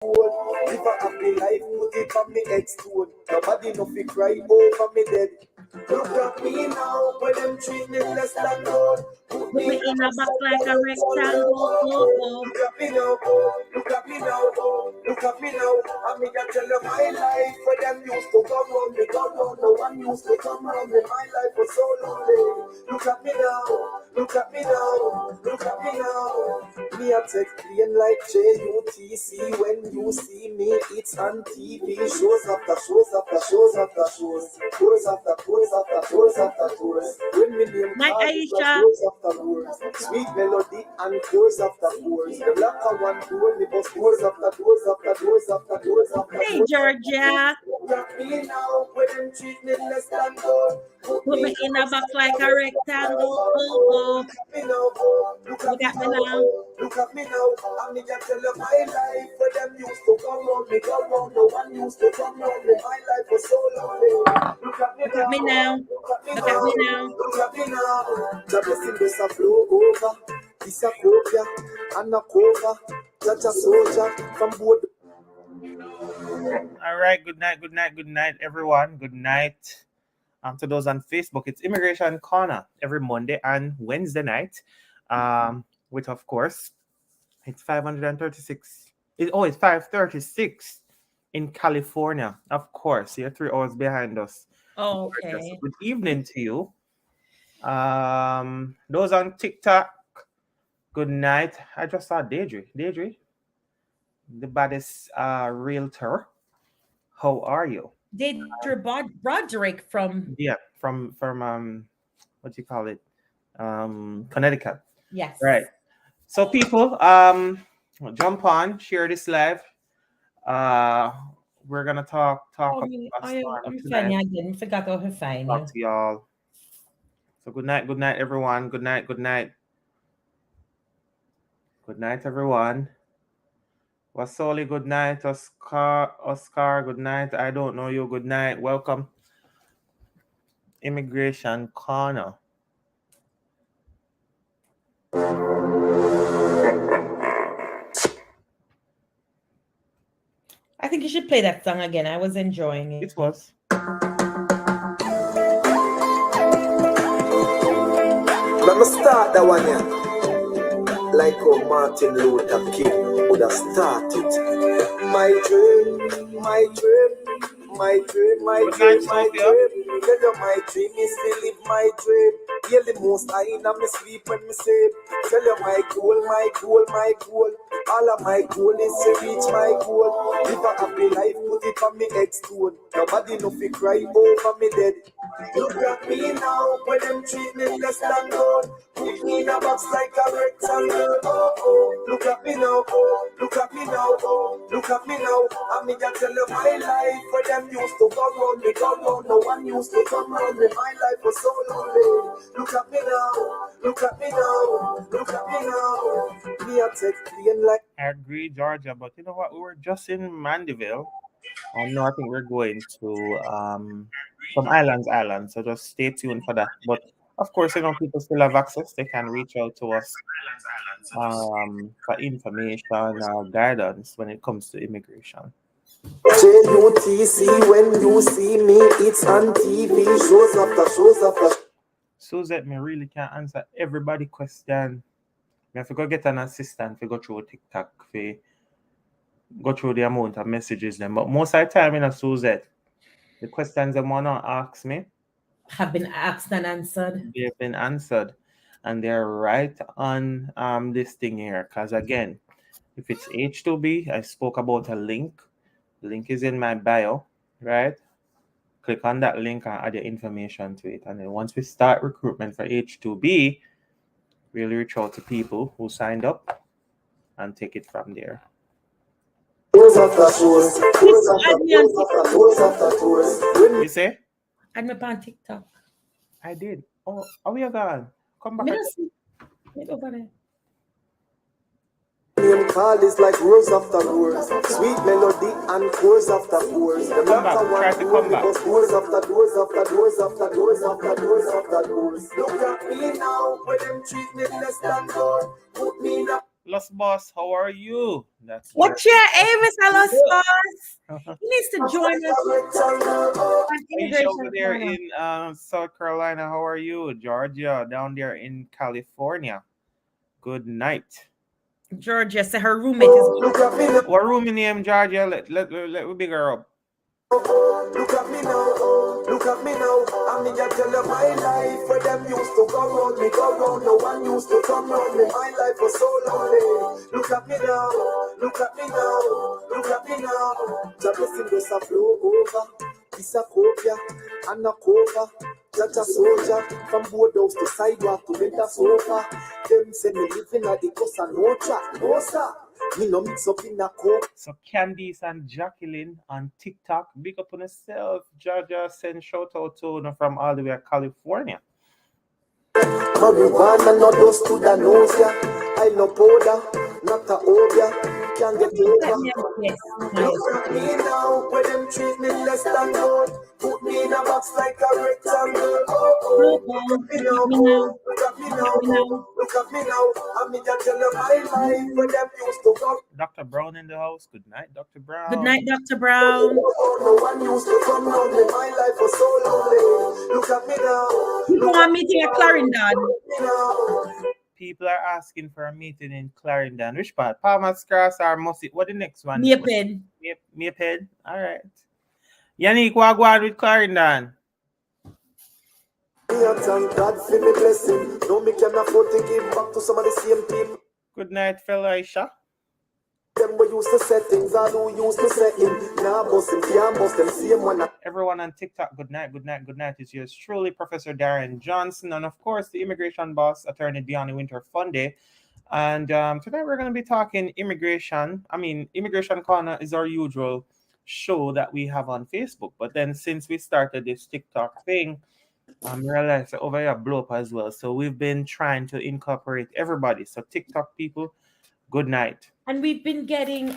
Live a happy life, put it on me head stone. Nobody no fi cry over me dead. Look at me now, when them treat me less than gold. Put Put me me in a box like a rectangle. Look at me now, look at me now, look at me now. I mean, I tell you my life, when them used to come round me, come round. No one used to come round me. My life was so lonely. Look at me now, look at me now, look at me now. Me a take clean like JUTC. When you see me, it's on TV. Shows after shows after shows after shows. Tours after tours after tours after tours. When me name My call, it was Aisha. tours after tours. Sweet melody and tours after tours. The black one door, me bust tours after tours after tours after tours after tours. Hey, Georgia. Look me now, when them treat me less than gold. Put me in a box like a rectangle. Look at me now, Look at me now. look at me now. I mean, I tell you my life, when them used to come round me, come round. No one used to come round me. My life was so lonely. Look at me Look at me now. look at me Look at me now. look at me now. The blessing does a flow over. This a copia and a cover. Such a soldier from both. All right, good night, everyone. Good night. To those on Facebook, it's Immigration Korna every Monday and Wednesday night. With of course, it's 536. It's 5:36 in California. Of course, you're 3 hours behind us. Oh, okay. Good evening to you. Those on TikTok, good night. I just saw Deirdre, the baddest realtor. How are you? Deirdre Broderick from from what do you call it? Connecticut. yes. Right. So people, jump on, share this live. We're gonna talk Oh, about I'm fine again. Forgot how to find you. talk to y'all. So good night, everyone. Good night. Good night, everyone. Wasoli, good night. Oscar, good night. I don't know you. Good night. Welcome. Immigration Korna. I think you should play that song again. I was enjoying it. It was. Let me start that one here. Like how Martin Luther King would have started. My dream, my dream, my dream, my dream, my dream. Tell you my dream is to live my dream. Hear the most I in me sleep when me sleep. Tell you my goal, my goal, my goal. All of my goal is to reach my goal. Live a happy life, put it on me head stone. Nobody no fi cry over me dead. Look at me now, when them treat me less than gold. Put me in a box like a rectangle. Look at me now, look at me now, look at me now. I mean, I tell you my life, when them used to come round me, come round. No one used to come round me. My life was so lonely. Look at me now, look at me now, look at me now. Me a take clean like. I agree, Georgia, but you know what? We were just in Mandeville. No, I think we're going to some islands. So just stay tuned for that. But of course, people still have access. They can reach out to us for information or guidance when it comes to immigration. JUTC, when you see me, it's on TV. Shows after shows after. Suzette, me really can't answer everybody question. Me have to go get an assistant to go through TikTok for go through the amount of messages them. But most of the time, Suzette, the questions they want to ask me have been asked and answered. They've been answered, and they're right on this thing here. Because again, if it's H2B, I spoke about a link. The link is in my bio, right? Click on that link and add your information to it. And then once we start recruitment for H2B, we'll reach out to people who signed up and take it from there. You say? I'm on TikTok. I did. Oh, are we gone? Come back. Wait over there. Name call is like roars after roars, sweet melody and chords after chords. The come back. Doors after doors after doors after doors after doors after doors. Look at me now, when them treat me less than gold. Put me in a. Los Boss, how are you? That's What's your aim, Mr. Los Boss? Georgia. He needs to join us on Aisha Immigration over there Corner. in South Carolina, how are you? Georgia down there in California. Good night. Georgia said her roommate is What room in name, Georgia? Let me big her up. Look at me now, look at me now. I mean, I tell you my life where them used to go round me, go round. No one used to come round me. My life was so lonely. Look at me now, look at me now, look at me now. The blessing just a flow over. It's a copia and a cover. Just a soldier from boardhouse to sidewalk to mental sofa. Them say me living at the coast and no chat, no sir. Me no mix up in a coke. So Candice and Jacqueline on TikTok, big up on yourself. Georgia send shout out to them from all the way to California. Marijuana no dust to the nose, yeah. I no powder, not a obia. Can't get over. yes. Look at me now, where them treat me less than gold. Put me in a box like a rectangle. Oh, look at me now, look at me now, look at me now. I mean, I tell you my life where them used to go. Dr. Brown in the house. Good night, Dr. Brown. Good night, Dr. Brown. No one used to come round me. My life was so lonely. Look at me now. People want meeting at Clarendon. People are asking for a meeting in Clarendon. Which part? Palmer's Cross or Mussie? What the next one? Maypen. Maypen. All right. Yannick, what go on with Clarendon? Thank God for me blessing. No, me can afford to give back to some of the same people. Good night, fella Aisha. Them we used to set things, I do used to set him. Now bust him, can't bust them, same one. Everyone on TikTok, good night, good night, good night. It's yours truly, Professor Darren Johnson, and of course, the immigration boss, Attorney Deanna Winter Funday. And today we're going to be talking immigration. I mean, Immigration Corner is our usual show that we have on Facebook. But then since we started this TikTok thing, I realized that over here blow up as well. So we've been trying to incorporate everybody. So TikTok people, good night. And we've been getting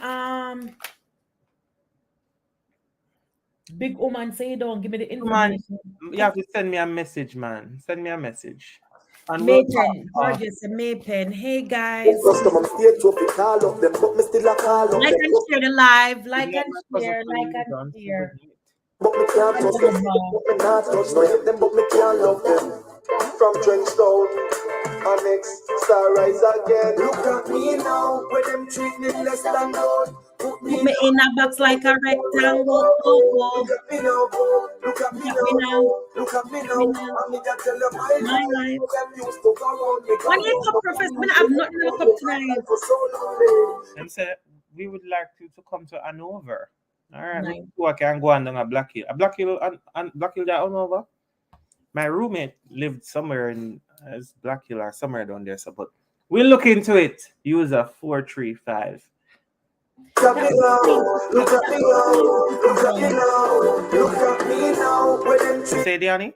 big woman say don't give me the information. Man, you have to send me a message, man. Send me a message. And Maypen, Gorgeous and Maypen. Hey guys. Custom stage to be call up them, but me still a call up Like them. and share the live. Like and share. Like and share. But me can't trust them, but me not touch no hate them, but me can't love them. From Trenchtown, Annex, Star Rise again. Look at me now, where them treat me less than gold. Put Put me in a box like a rectangle. Look at me now, look at me now, look at me now. I mean, I tell you my life. Them used to go around me. When you come, Professor, I have nothing to look up tonight. For so long, Them say we would like you to come to Hanover. All right, Nice. we can go on down a Black Hill. A Black Hill and Black Hill that Hanover. My roommate lived somewhere in Black Hill or somewhere down there. So, but we'll look into it. User 435. Look at me now, look at me now, look at me now, look at me now, where them treat. Say, Diani?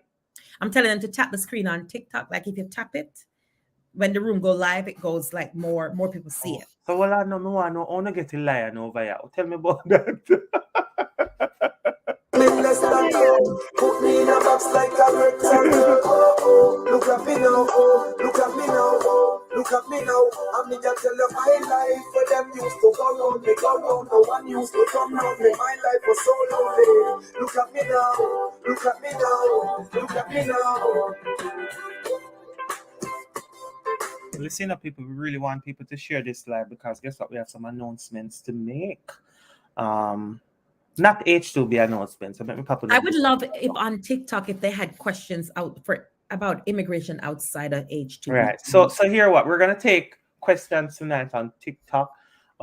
I'm telling them to tap the screen on TikTok. Like if you tap it, when the room go live, it goes like more people see it. So, well, I know, I want to get a lion over here. Tell me about that. Less than gold. Put me in a box like a rectangle. Look at me now, look at me now, look at me now. I mean, I tell you my life where them used to go round me, go round. No one used to come round me. My life was so lonely. Look at me now, look at me now, look at me now. Listen up, people. We really want people to share this live because guess what? We have some announcements to make. Not H2B announcements. So let me pop it. I would love if on TikTok if they had questions about immigration outside of H2. Right. So here what we're gonna take questions tonight on TikTok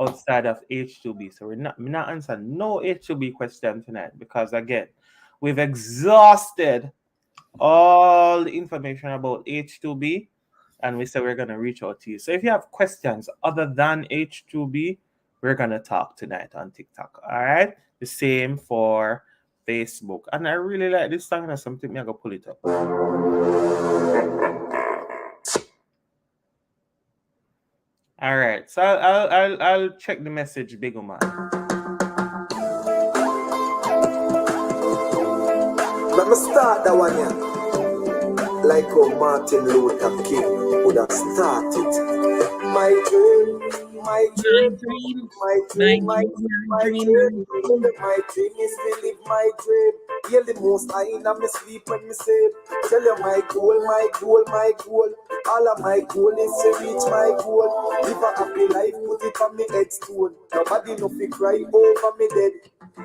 outside of H2B. So we're not answering no H2B question tonight because again, we've exhausted all the information about H2B and we said we're gonna reach out to you. So if you have questions other than H2B, we're gonna talk tonight on TikTok. All right. The same for Facebook. And I really like this song. That's something I'm gonna pull it up. All right. So I'll check the message, big man. Let me start that one here. Like how Martin Luther King would have started. My dream, my My dream, dream, my my dream, my dream, dream, my my dream, dream. my dream. My dream is to live my dream. Hear the most I in my sleep when me sleep. Tell you my goal, my goal, my goal. All of my goal is to reach my goal. Live a happy life, put it on me headstone. Nobody no fi cry over me dead.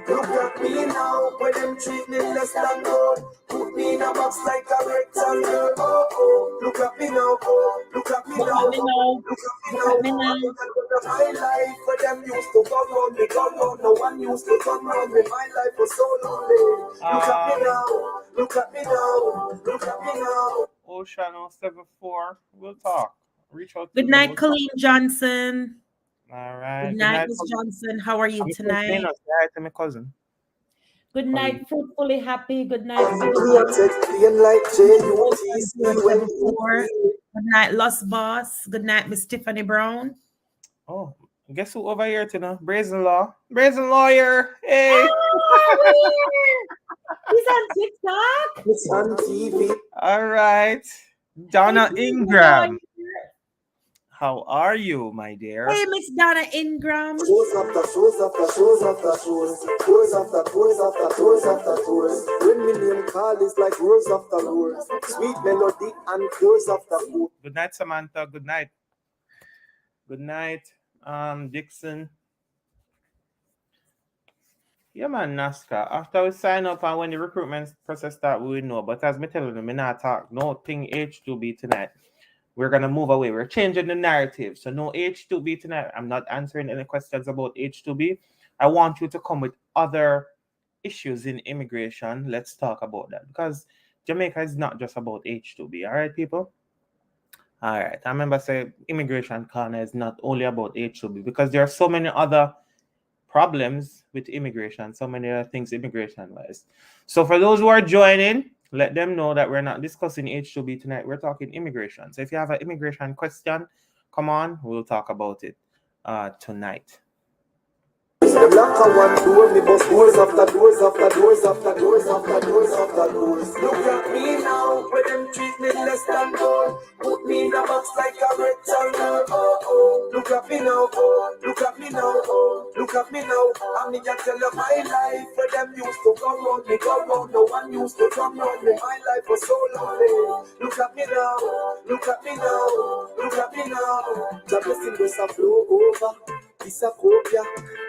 Look at me now, when them treat me less than gold. Put me in a box like a rectangle. Oh oh, look at me now, oh, look at me Look now, at me now. look at me Look now. at me now. I'm gonna my life where them used to go round me, go round. No one used to come round me. My life was so lonely. Look at me now, look at me now, look at me now. Ocean 074. We'll talk. Reach out to Good me. night, We'll talk. Colleen Johnson. All Good right. Good night, night. Miss Johnson. How are you I'm tonight? Say hi to my cousin. Good Colleen. night, fruitfully happy. Good night, Me beautiful. a text plain like Ocean JUTC when you 074. feel. Good night, Lost Boss. Good night, Miss Tiffany Brown. Oh, guess who over here tonight? Brazen Law. Brazen Lawyer. Hey. Oh, he's on TikTok. It's on TV. All right. Hey, Donna praise the Lord. Ingram. How are you, my dear? Hey, Miss Donna Ingram. Shows after shows after shows after shows. Tours after tours after tours after tours. When me name call is like roars after roars. Sweet melody and chorus after chorus. Good night, Samantha. Good night. Good night, Dixon. Yeah, man, NASCAR. After we sign up and when the recruitment process start, we will know. But as me telling you, me not talk no thing H2B tonight. We're gonna move away. We're changing the narrative. So no H2B tonight. I'm not answering any questions about H2B. I want you to come with other issues in immigration. Let's talk about that because Jamaica is not just about H2B. All right, people. All right. I remember saying immigration corner is not only about H2B because there are so many other problems with immigration, so many other things immigration wise. So for those who are joining, let them know that we're not discussing H2B tonight. We're talking immigration. So if you have an immigration question, come on, we'll talk about it tonight. Them lock a one door, me bust doors after doors after doors after doors after doors after doors. Look at me now, when them treat me less than gold. Put me in a box like a rectangle. Oh oh, look at me now, oh, look at me now, oh, look at me now. And me just tell you my life, where them used to come round me, go round. No one used to come round me. My life was so lonely. Look at me now, look at me now, look at me now. The blessing was a flow over. This a cobia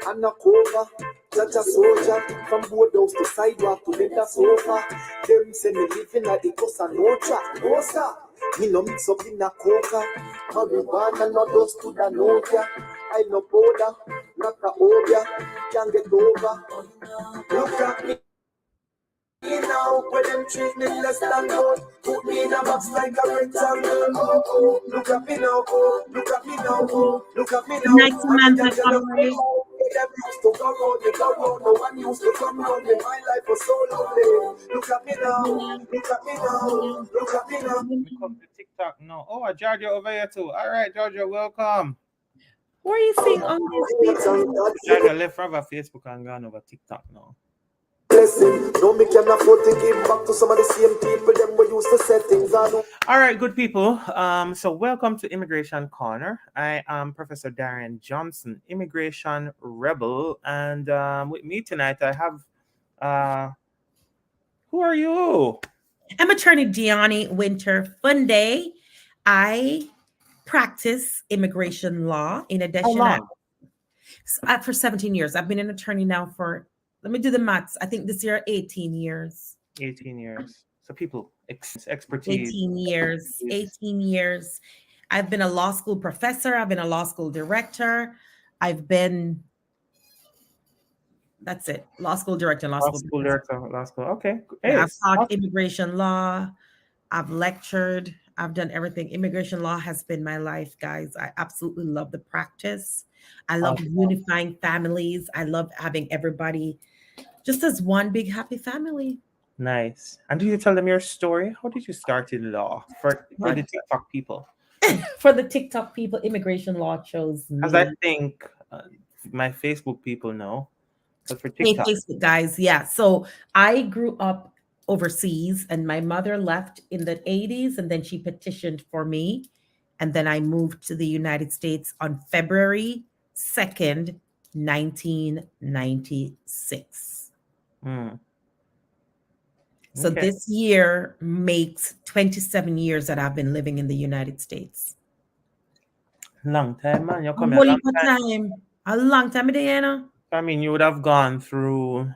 and a cover. Judge a soldier from board house to sidewalk to leather sofa. Them say me living at the coast and no track, no sir. Me no mix up in a coca. Marijuana no dust to the Nokia. I no powder, not a obia. Can't get over. Look at me now, when them treat me less than gold. Put me in a box like a rectangle. Oh oh, look at me now, oh, look at me now, oh, look at me now. Good night, Samantha Conway. Them used to come round me, go round. No one used to come round me. My life was so lonely. Look at me now, look at me now, look at me now. We come to TikTok now. Oh, Georgia over here too. All right, Georgia, welcome. What are you seeing on this people? Georgia left from Facebook and gone over TikTok now. Blessing. No, me can afford to give back to some of the same people them we used to set things on. All right, good people. So welcome to Immigration Corner. I am Professor Darian Johnson, Immigration Rebel, and with me tonight I have who are you? I'm attorney Gianni Winter Funday. I practice immigration law. In How addition, long? for 17 years. I've been an attorney now for, let me do the maths. I think this year, 18 years. 18 years. So people, expertise. 18 years. 18 years. I've been a law school professor. I've been a law school director. I've been, that's it, law school director, law school director, law school. Okay. Yeah, Hey, I've taught immigration law. I've lectured. I've done everything. Immigration law has been my life, guys. I absolutely love the practice. I love unifying families. I love having everybody just as one big happy family. Nice. And do you tell them your story? How did you start in law for the TikTok people? For the TikTok people, immigration law chose me. As I think my Facebook people know. But for TikTok. Hey, Facebook guys, yeah. So I grew up overseas and my mother left in the 80s and then she petitioned for me And then I moved to the United States on February 2nd, 1996. Mm. So Okay. this year makes 27 years that I've been living in the United States. Long time, man. You A come here whole a long heap of time. time. A long time, Diana. I mean, you would have gone through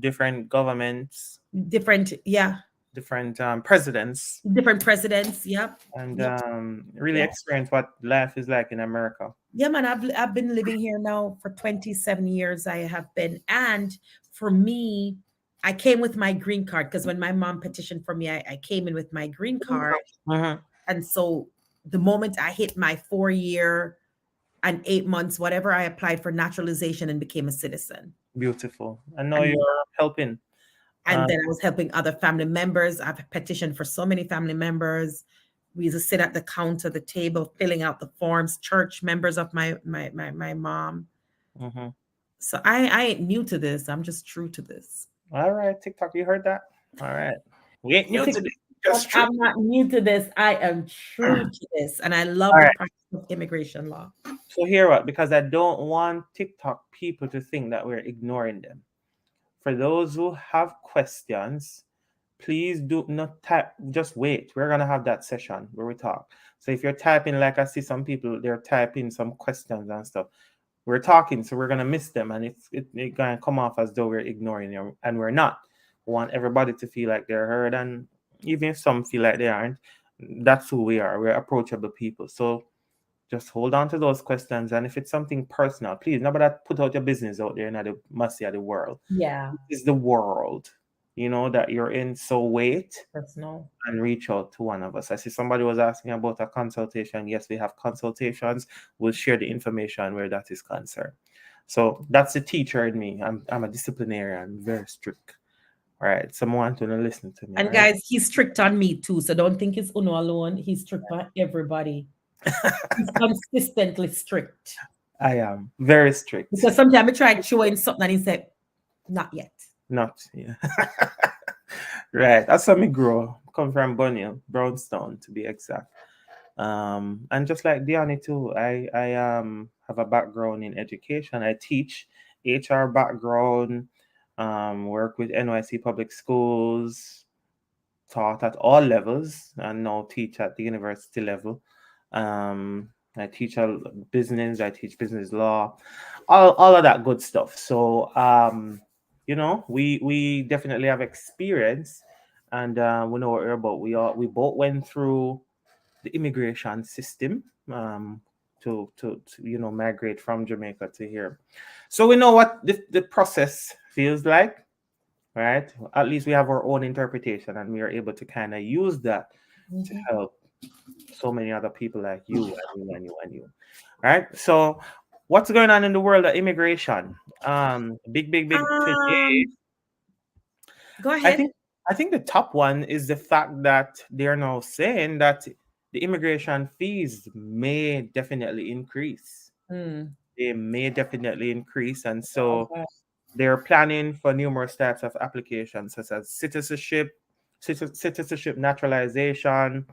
different governments, Different, yeah. different presidents, Different presidents. Yep. and Yep. really Yep. experience what life is like in America. Yeah, man, I've been living here now for 27 years. I have been. And for me, I came with my green card because when my mom petitioned for me, I came in with my green card. Mhm. And so the moment I hit my 4 year and 8 months, whatever, I applied for naturalization and became a citizen. Beautiful. I know And you're helping. and then I was helping other family members. I've petitioned for so many family members. We used to sit at the counter, the table, filling out the forms, church members of my mom. Mhm. So I ain't new to this. I'm just true to this. All right, TikTok, you heard that? All right. We ain't new to this. Just true. I'm not new to this. I am true to this. And I love All the right. practice of immigration law. So here what? Because I don't want TikTok people to think that we're ignoring them. For those who have questions, please do not type. Just wait. We're gonna have that session where we talk. So if you're typing, like I see some people, they're typing some questions and stuff. We're talking, so we're gonna miss them, and it's gonna come off as though we're ignoring them, and we're not. We want everybody to feel like they're heard, and even if some feel like they aren't, that's who we are. We're approachable people. So just hold on to those questions, and if it's something personal, please nobody put out your business out there in the mercy of the world. Yeah. This is the world, that you're in. So wait Personal. and reach out to one of us. I see somebody was asking about a consultation. Yes, we have consultations. We'll share the information where that is concerned. So that's the teacher in me. I'm a disciplinarian. I'm very strict. All right. Someone want to listen to me, And right? guys, he's strict on me too. So don't think it's Uno alone. He's strict on everybody. He's consistently strict. I am very strict. Because sometimes I try showing something and he said, not yet. Not, yeah. Right. That's how me grow. Come from Bunyel, Brownstone to be exact. And just like Diani too, I have a background in education. I teach HR background, work with NYC public schools, taught at all levels, and now teach at the university level. I teach business, I teach business law, all of that good stuff. So we definitely have experience, and we know what we're about. We both went through the immigration system, to migrate from Jamaica to here. So we know what the process feels like, right? At least we have our own interpretation, and we are able to kind of use that to help so many other people like you and you and you and you. Right? So what's going on in the world of immigration? Big today. Go I ahead. think I think the top one is the fact that they're now saying that the immigration fees may definitely increase. Mm. They may definitely increase, and so Okay. they're planning for numerous types of applications, such as citizenship naturalization.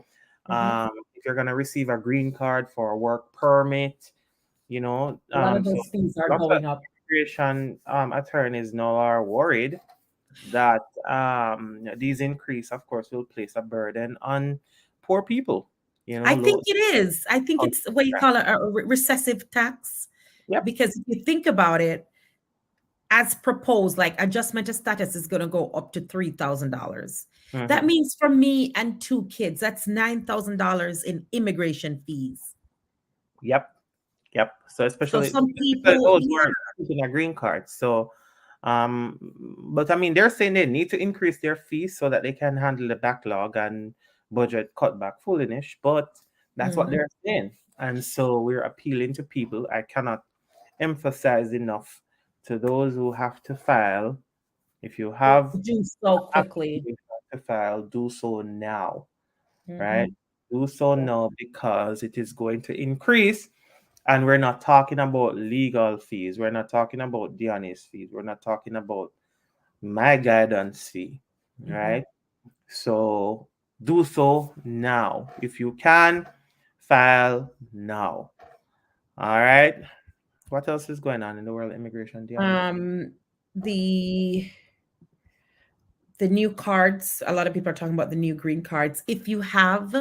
Mhm. If you're gonna receive a green card for a work permit, A lot of so those fees are lots of going up. immigration attorneys now are worried that these increase, of course, will place a burden on poor people. I Low. think it is. I think it's what you call a recessive tax. Yep. Because if you think about it, as proposed, like adjustment of status is going to go up to $3,000. That Mhm. means for me and two kids, that's $9,000 in immigration fees. Yep. Yep. So So especially some people, those who yeah. are keeping a green card. So, but I mean, they're saying they need to increase their fees so that they can handle the backlog and budget cutback. Foolish, but that's what Mhm. they're saying. And so we're appealing to people. I cannot emphasize enough to those who have to file. If you have Do so quickly. application to file, do so now, right? Mhm. Do so Yeah. now because it is going to increase. And we're not talking about legal fees. We're not talking about Diana's fees. We're not talking about my guidance fee, Mhm. right? So do so now. If you can, File now. All right. What else is going on in the world of immigration, Dion? Um, the the new cards. A lot of people are talking about the new green cards. If you have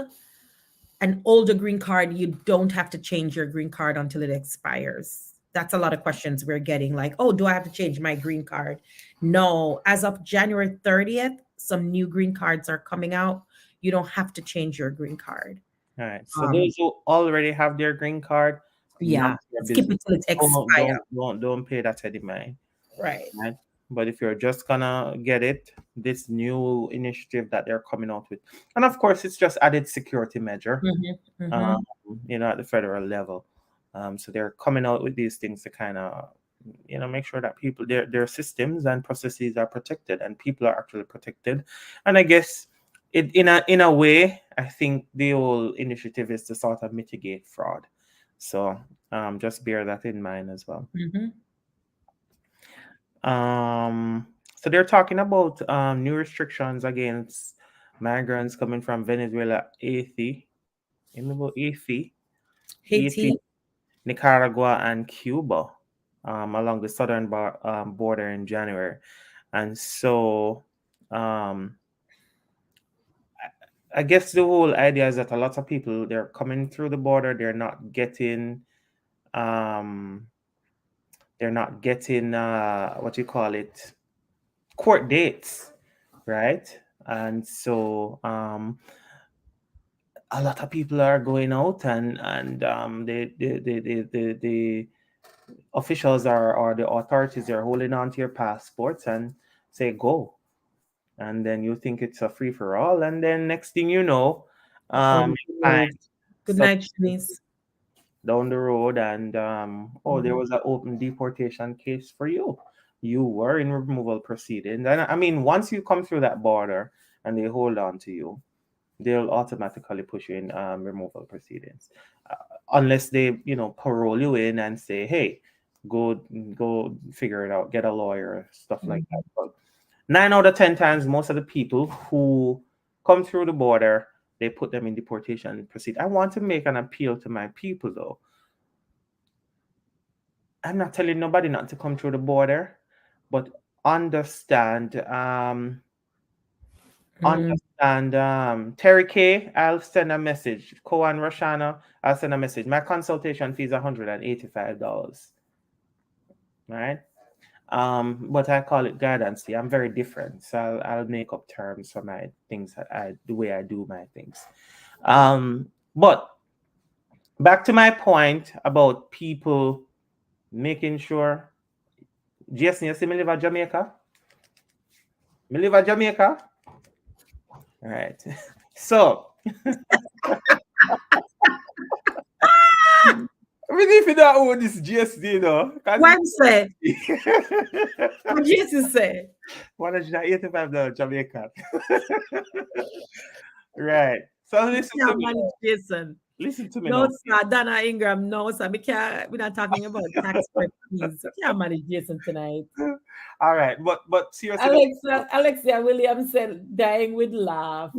an older green card, you don't have to change your green card until it expires. That's a lot of questions we're getting like, oh, do I have to change my green card? No, as of January 30th, some new green cards are coming out. You don't have to change your green card. All right. So Um, those who already have their green card, not yeah, your skip business. it till it Don't expires. don't don't don't pay that any mind. Right. Right? But if you're just gonna get it, this new initiative that they're coming out with, and of course, it's just added security measure, Hmm. um, Hmm. at the federal level. So they're coming out with these things to kind of, make sure that people, their systems and processes are protected, and people are actually protected. And I guess it in a way, I think the whole initiative is to sort of mitigate fraud. So just bear that in mind as well. Hmm. Um, so they're talking about new restrictions against migrants coming from Venezuela, Haiti, remember Haiti, Haiti. Nicaragua, and Cuba, along the southern border in January. And so, um, I guess the whole idea is that a lot of people, they're coming through the border, um, they're not getting what you call it, court dates, right? And so a lot of people are going out, and the officials are, or the authorities are holding on to your passports and say go, and then you think it's a free for all, and then next thing you know, Oh, you find good some night, Shanice. down the road, and there Mhm. was an open deportation case for you. You were in removal proceedings, and I mean, once you come through that border and they hold on to you, they'll automatically push you in removal proceedings, uh, unless they, parole you in and say, "Hey, go go figure it out, get a lawyer," stuff like that. Mhm. But 9 out of 10 times, most of the people who come through the border, they put them in deportation proceed. I want to make an appeal to my people, though. I'm not telling nobody not to come through the border, but understand. Mm. Terry K, I'll send a message. Koan Roshana, I'll send a message. My consultation fee is $185. Right? But I call it guidance fee. I'm very different. So I'll make up terms for my things that the way I do my things. But back to my point about people making sure. Jason, you see me live at Jamaica? Me live at Jamaica? All right. So I mean, if you don't own this GSD, because What said? What Jesus said? $185 Jamaican. Right. So You listen to can't me. manage Jason. Listen to me No, now. sir. Dana Ingram, no, sir. We're not talking about tax break fees. You can't manage Jason tonight. All right. But seriously though, Alexia Williams said, dying with laugh.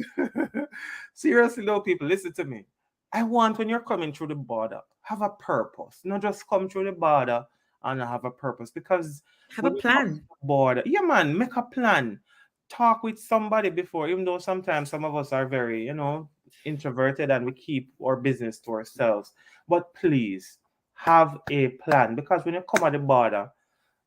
seriously though, people, listen to me. I want when you're coming through the border, have a purpose. Not just come through the border and not have a purpose. Because Have a when you come to plan. the border, yeah man, make a plan. Talk with somebody before, even though sometimes some of us are very, introverted and we keep our business to ourselves. But please have a plan, because when you come at the border,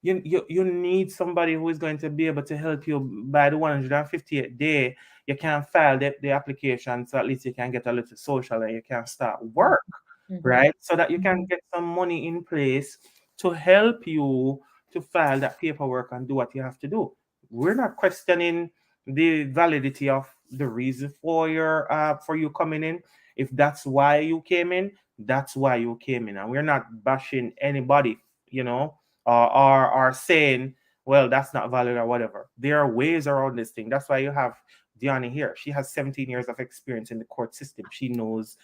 you need somebody who is going to be able to help you by the 158th day. You can file the application, so at least you can get a little social and you can start work, Mhm. right? So that you can Mhm. get some money in place to help you to file that paperwork and do what you have to do. We're not questioning the validity of the reason for you coming in. If that's why you came in, that's why you came in, and we're not bashing anybody, or saying, well, that's not valid or whatever. There are ways around this thing. That's why you have Diani here. She has 17 years of experience in the court system. She knows,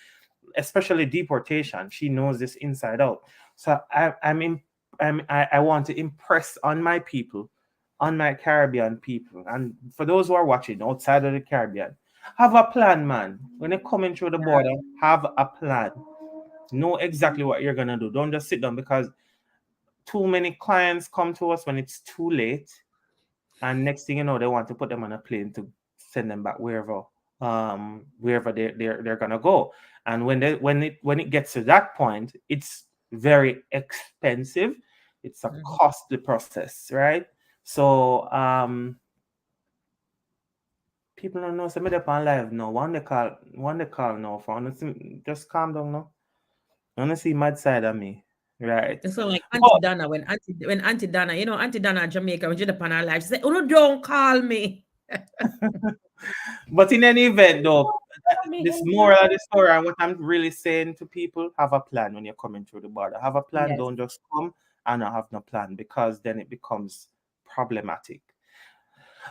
especially deportation. She knows this inside out. So I want to impress on my people, on my Caribbean people, and for those who are watching outside of the Caribbean, have a plan, man. When you're coming through the border, have a plan. Know exactly what you're gonna do. Don't just sit down, because too many clients come to us when it's too late, and next thing you know, they want to put them on a plane to send them back wherever they're gonna go. And when it gets to that point, it's very expensive. It's a Mhm. costly process, right? So people don't know. So me up on live now. One they call now for honestly, just calm down now. I wanna see mad side of me. Right. So like Auntie But Donna, when Auntie Donna, Auntie Donna in Jamaica, when she upon her life, she said, "Oh no, don't call me." But in any event, though, Call me this anytime. moral of the story, and what I'm really saying to people, have a plan when you're coming through the border. Have a plan. Yes. Don't just come and not have no plan, because then it becomes problematic.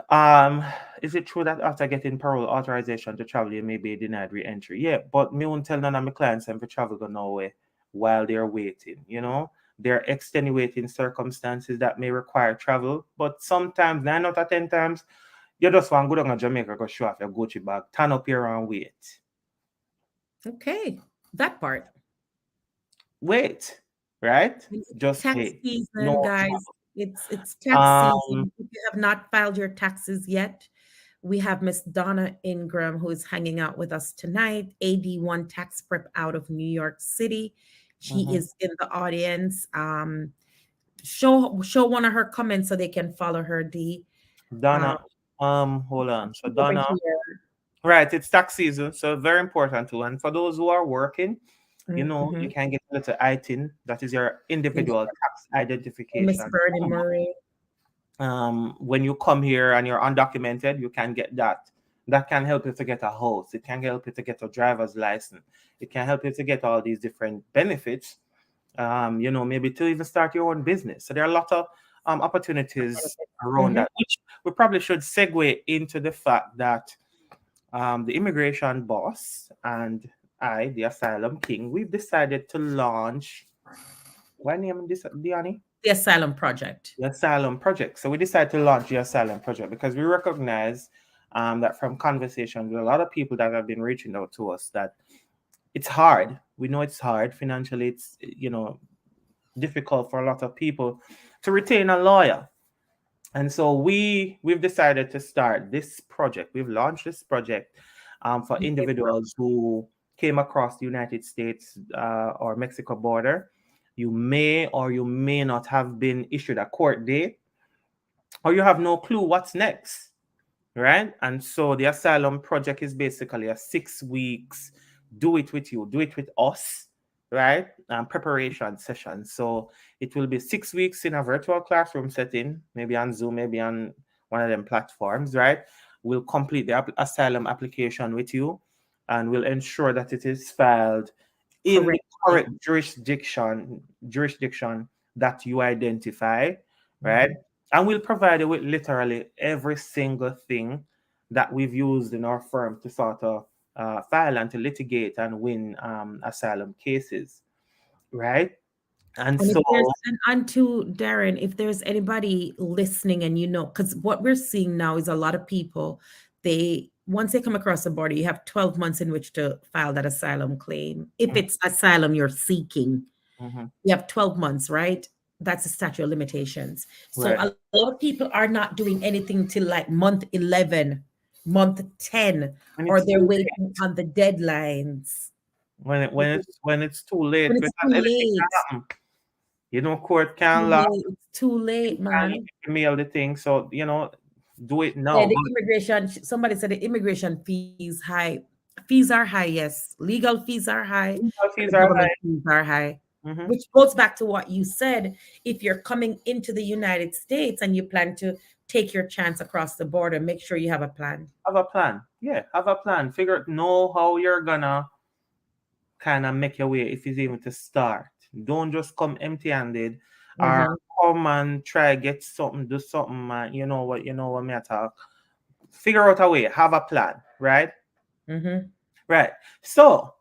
Um, is it true that after getting parole authorization to travel, you may be denied re-entry? Yeah, but me won't tell none of my clients them to travel go nowhere while they're waiting. There are extenuating circumstances that may require travel, but sometimes 9 out of 10 times you just want to go down to Jamaica, go show off your Gucci bag, turn up here and wait. Okay, that part. Wait, right? It's Just tax wait. No season, guys. trouble. It's tax Um, season. If you have not filed your taxes yet, we have Miss Donna Ingram who is hanging out with us tonight. AD1 tax prep out of New York City. She mhm. is in the audience. Show one of her comments so they can follow her. D. Donna, Um, hold on. So over Donna, here. right, it's tax season, so very important too. And for those who are working, you Mhm. can get a little ITIN, that is your Yes. individual tax Miss identification. Bernie Murray. When you come here and you're undocumented, you can get that. That can help you to get a house. It can help you to get a driver's license. It can help you to get all these different benefits. Maybe to even start your own business. So there are a lot of opportunities around Mhm. that, which we probably should segue into the fact that the immigration boss and I, the asylum king, we've decided to launch. What name this, Diani? The Asylum Project. The Asylum Project. So we decided to launch the Asylum Project because we recognize that from conversations with a lot of people that have been reaching out to us, that it's hard. We know it's hard financially. It's difficult for a lot of people to retain a lawyer. And so we've decided to start this project. We've launched this project for individuals who came across the United States or Mexico border. You may or you may not have been issued a court date, or you have no clue what's next, right? And so the Asylum Project is basically a 6 weeks, do it with you, do it with us, right? Preparation session. So it will be 6 weeks in a virtual classroom setting, maybe on Zoom, maybe on one of them platforms, right? We'll complete the asylum application with you, and we'll ensure that it is filed in the Correctly. correct jurisdiction that you identify, right? Mhm. And we'll provide you with literally every single thing that we've used in our firm to sort of file and to litigate and win asylum cases, right? And And if so, there's and to Darren, if there's anybody listening and because what we're seeing now is a lot of people, they once they come across the border, you have 12 months in which to file that asylum claim. If mhm, it's asylum you're seeking, mhm, you have 12 months, right? That's the statute of limitations. So right, a lot of people are not doing anything till like month 11, month 10, when or it's they're too waiting late, on the deadlines. when it's too late, When it's because too anything can late, happen. Court too can lock, late, it's too you late, can man. mail the thing. So do it Yeah, now. the But immigration, somebody said the immigration fees high. Fees are high, yes. Legal fees are high, legal and fees the are government high. fees are high. Mhm. Which goes back to what you said. If you're coming into the United States and you plan to take your chance across the border, make sure you have a plan. Have a plan. Yeah, have a plan. Know how you're gonna kind of make your way if it's even to start. Don't just come empty-handed, or Mhm, come and try get something, do something, and you know what me I talk. Figure out a way, have a plan, right? mhm. Right. So,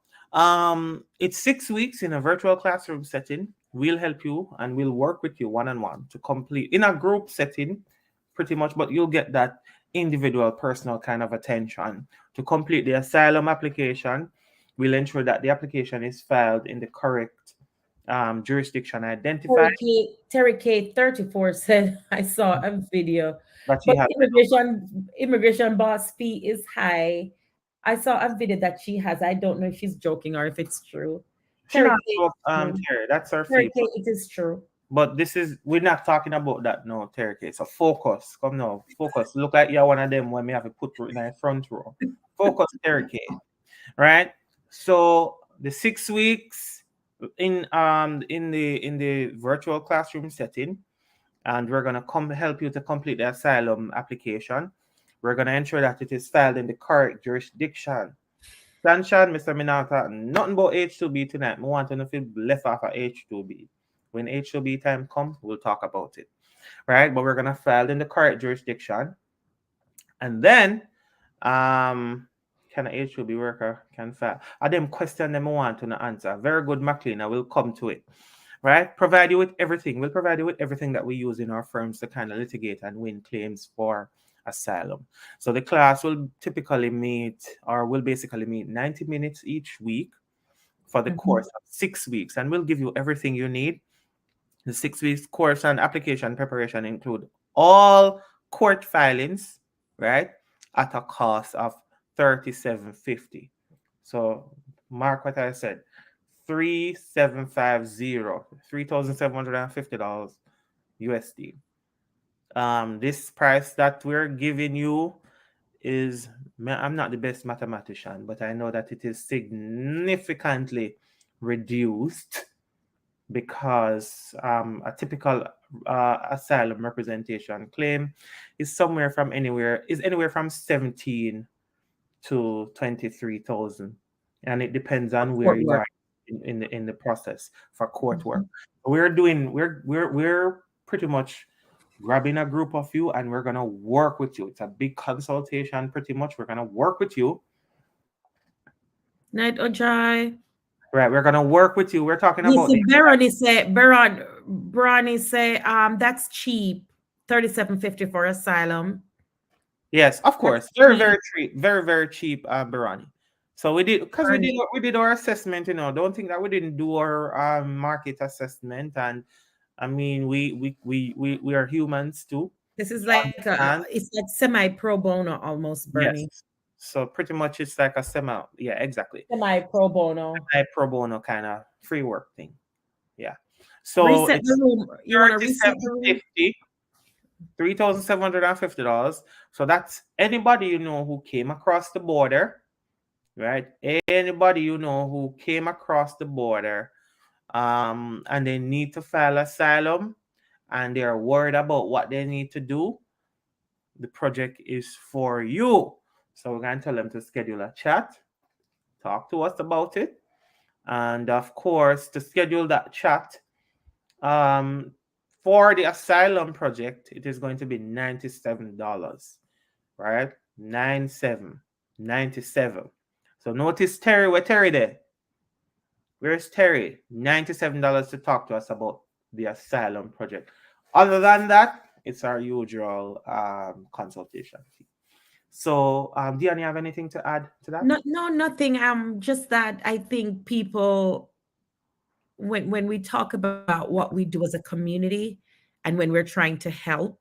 it's 6 weeks in a virtual classroom setting. We'll help you and we'll work with you one on one to complete in a group setting, pretty much, but you'll get that individual, personal kind of attention to complete the asylum application. We'll ensure that the application is filed in the correct jurisdiction identified. Terry K 34 said, I saw a video, That she but has. immigration boss fee is high. I saw a video that she has. I don't know if she's joking or if it's true. She Terry not K, joke, it's true. Terry. That's her Terry fee. K, it is true. But this is we're not talking about that no, Terry. K. So focus. Come now, focus. Look like you're one of them when we have to put in the front row. Focus, Terry K. Right? So the 6 weeks in the virtual classroom setting, and we're gonna come help you to complete the asylum application. We're gonna ensure that it is filed in the correct jurisdiction. Sunshine, Mr. Minata, nothing but H2B tonight. I want to know if you left off of H2B. When H2B time comes, we'll talk about it. Right? But we're gonna file in the correct jurisdiction. And then can a H2B worker can file? Are them question them I want to know answer? Very good, McLean. I will come to it. Right? Provide you with everything. We'll provide you with everything that we use in our firms to kind of litigate and win claims for asylum. So the class will typically meet or will basically meet 90 minutes each week for the course of 6 weeks, and we'll give you everything you need. The 6 weeks course and application preparation include all court filings, right, at a cost of $37.50. So mark what I said. 3750 $3,750 USD. This price that we're giving you is, I'm not the best mathematician, but I know that it is significantly reduced because a typical asylum representation claim is anywhere from 17 to 23,000, and it depends on where Court you work. are in the process for court work. We're pretty much grabbing a group of you and we're gonna work with you. It's a big consultation, pretty much. We're gonna work with you. Night Ojai. Right, we're gonna work with you. We're talking You about see, the Baroni say, that's cheap. 37.50 for asylum. yes, of That's course. Very, cheap. very cheap, very, very cheap, Barani. So we did because Bernie. we did our assessment, Don't think that we didn't do our market assessment. And I mean we are humans too. This is We like understand. it's like semi pro bono almost, Yes. Bernie. So pretty much it's like a semi, yeah, exactly. Semi pro bono. A pro bono kind of free work thing. Yeah. So Reset the it's room. You want to reset the room? 3750 $3,750. So that's anybody who came across the border, right? Anybody who came across the border, and they need to file asylum, and they're worried about what they need to do. The project is for you. So we're going to tell them to schedule a chat, talk to us about it, and of course, to schedule that chat, um, for the asylum project, it is going to be $97, right? 97, 97. So notice Terry, where Terry there? Where's Terry? $97 to talk to us about the asylum project. Other than that, it's our usual consultation fee. So, Dion, you have anything to add to that? No, no, nothing. Just that I think people, when we talk about what we do as a community, and when we're trying to help,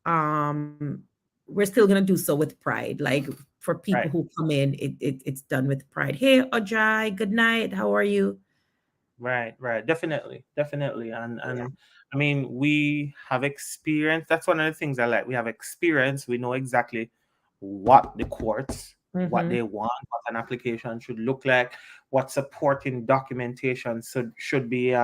um, we're still gonna do so with pride. Like for people Right. who come in, it's done with pride. Hey, Ojai, good night. How are you? Right. Definitely. Yeah. And I mean, we have experience. That's one of the things I like. We have experience. We know exactly what the courts, what Mm-hmm. they want, what an application should look like, what supporting documentation should be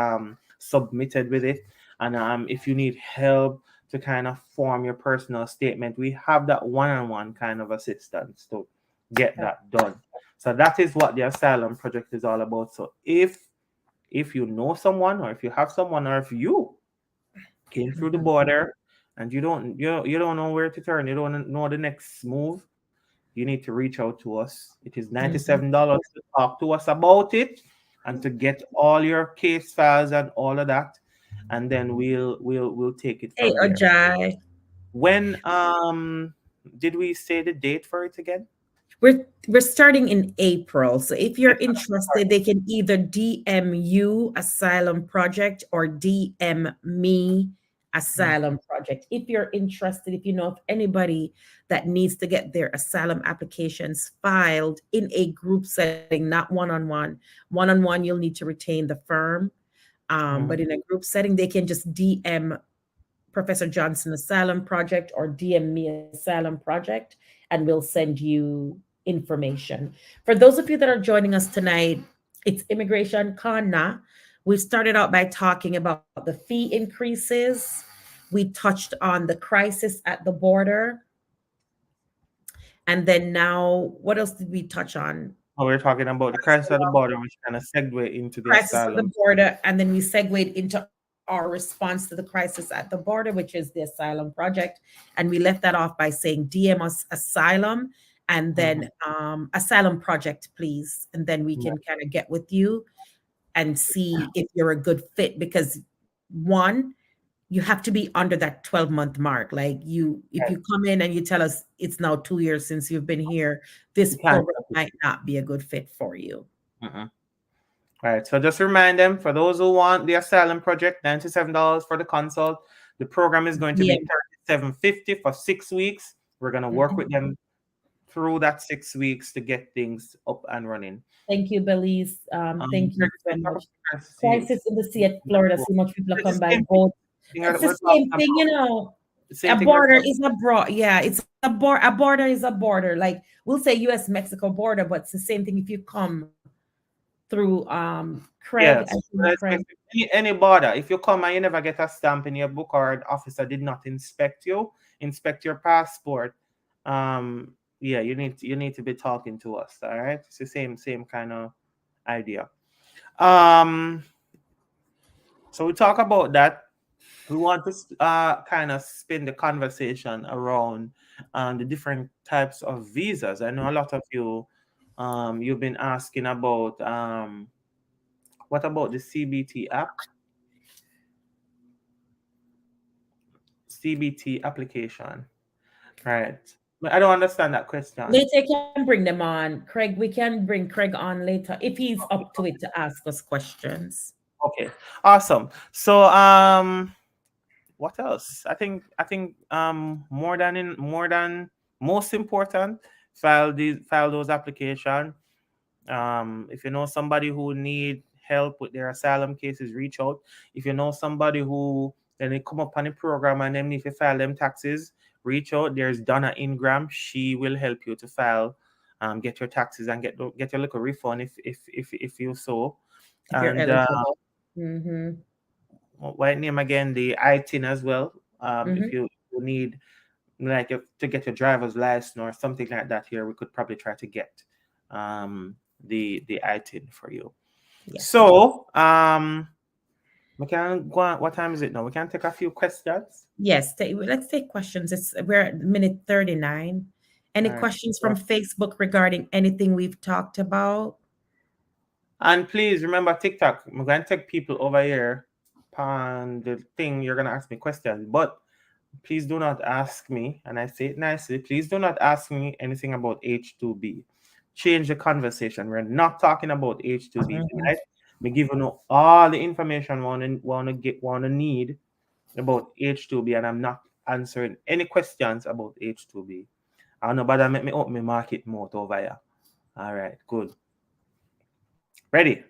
submitted with it. And if you need help to kind of form your personal statement, we have that one-on-one kind of assistance to get that done. So that is what the asylum project is all about. So if you know someone, or if you have someone, or if you came through the Mm-hmm. border and you don't know where to turn, you don't know the next move, you need to reach out to us. It is Mm-hmm. $97 to talk to us about it and to get all your case files and all of that, and then we'll take it Hey, from there. Ojai. When did we say the date for it again? We're starting in April. So if you're interested, they can either DM you Asylum Project or DM me Asylum Project. If you're interested, if you know of anybody that needs to get their asylum applications filed in a group setting, not one-on-one. One-on-one, you'll need to retain the firm. But in a group setting, they can just DM Professor Johnson Asylum Project or DM me Asylum Project, and we'll send you information. For those of you that are joining us tonight, it's Immigration Korna. We started out by talking about the fee increases. We touched on the crisis at the border. And then now, what else did we touch on? Oh, we're talking about the crisis at the border, which kind of segue into the Crisis at the asylum. border, and then we segued into our response to the crisis at the border, which is the Asylum Project, and we left that off by saying DM us Asylum, and then Asylum Project, please, and then we Yeah. can kind of get with you and see if you're a good fit. Because one, you have to be under that 12-month mark. Like you, if you come in and you tell us it's now 2 years since you've been here, this You can't. program might not be a good fit for you. Mhm. All right. So just remind them, for those who want the asylum project, $97 for the consult. The program is going to be Yeah. $37.50 for 6 weeks. We're going to work with Mhm. them through that 6 weeks to get things up and running. Thank you, Belize. Thank you so much. See, Crisis in the sea at Florida. See much people are it's come the by same boat. thing It's the we're talking same thing, about. you know. The A same thing we're border talking is a broad. Yeah, it's a border is a border. Like we'll say U.S. Mexico border, but it's the same thing if you come through Craig. I Yes, think let's Craig. get any border. If you come and you never get a stamp in your book, or the officer did not inspect your passport, yeah, you need to be talking to us. All right, it's the same kind of idea. Um, so we talk about that. We want to kind of spin the conversation around the different types of visas. I know a lot of you, you've been asking about what about the CBT app? CBT application, right? I don't understand that question. Later, you can bring them on. Craig, we can bring Craig on later if he's up to it to ask us questions. Okay, awesome. So, what else? I think more than most important, file those application. If you know somebody who need help with their asylum cases, reach out. If you know somebody who then they come up on the program and then if you file them taxes, reach out. There's Donna Ingram. She will help you to file, get your taxes and get your little refund if you so. If you're And eligible. Mm-hmm. what name again? The ITIN as well. If Mm-hmm. you need like to get your driver's license or something like that here, we could probably try to get the ITIN for you. Yes. So we can go on. What time is it now? We can take a few questions. Yes, let's take questions. We're at minute 39. Any All right. questions from Facebook regarding anything we've talked about? And please remember TikTok. I'm going to take people over here on the thing. You're going to ask me questions, but please do not ask me, and I say it nicely, please do not ask me anything about H2B. Change the conversation. We're not talking about H2B Mhm. tonight. We're giving you all the information wanna need about H2B, and I'm not answering any questions about H2B. I don't know, but I make me open my market mouth over here. All right, good. Ready?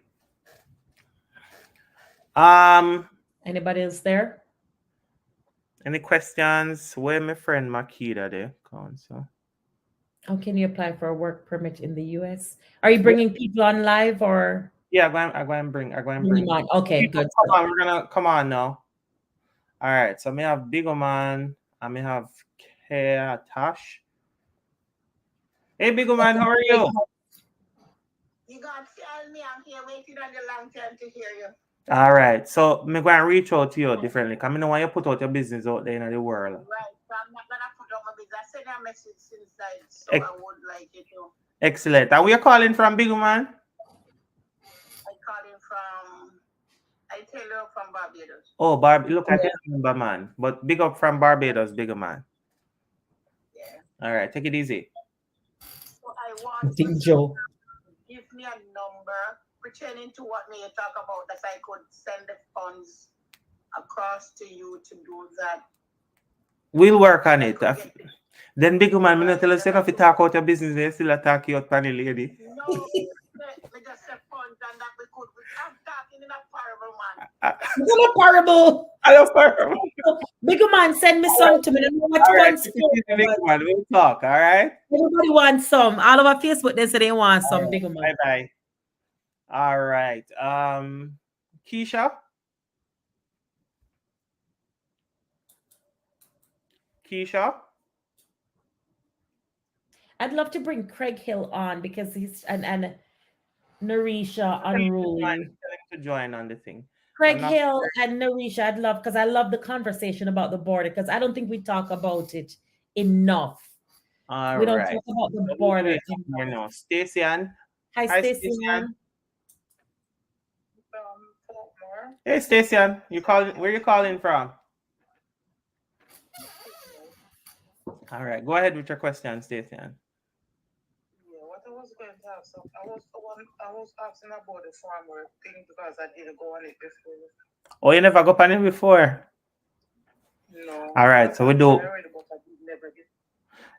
Anybody else there? Any questions? Where my friend Makita there? So. How can you apply for a work permit in the US? Are you bringing people on live or Yeah, I'm going to bring. bring them on? Okay, People, good. come on, we're gonna come on now. All right, so I may have Big Man. I may have Tash. Hey, Big Man, how are you? You got to tell me I'm here waiting on the long time to hear you. All right, so I'm going to reach out to you differently. Because I know why you put out your business out there in the world. Right, so I'm not gonna put on my business. I sent you a message since like, so I would like you to. Excellent. And where you calling from, Big Man? I calling from. I tell you from Barbados. Oh, look like a number man, but big up from Barbados, Big Man. Yeah. All right, take it easy. So I want Big person Joe. give me a number pertaining to what me talk about that I could send the funds across to you to do that. We'll work on I it. could get the, Then big man, me not right. tell us That you I have to could, talk out your business, you still attack you out panel lady. no, me just say funds and that we could. I'm talking in a parable, man. It's not parable. I love her. Big man, send me some to me. I don't know what All you right, want take for, it easy, big but man. We'll talk, all right? everybody wants some. All over Facebook, they say they want All some, right. big man. Bye-bye. All right. Keisha? Keisha? I'd love to bring Craig Hill on because he's and Narisha Tell him to Unruly. join on the thing. Craig I'm not Hill and Narisha, I'd love because I love the conversation about the border because I don't think we talk about it enough. all We don't right. talk about the So who do border we have here enough. now? Stacy Ann. Hi, Hi, Stacey. Stacy Ann. More. Hey, Stacy Ann. You calling? Where you calling from? All right. Go ahead with your question, Stacy Ann. Yeah, what I was going to ask, I was asking about the farmer thing because I didn't go on it before. Oh, you never go on it before? No. All right. So I already, but I did never get.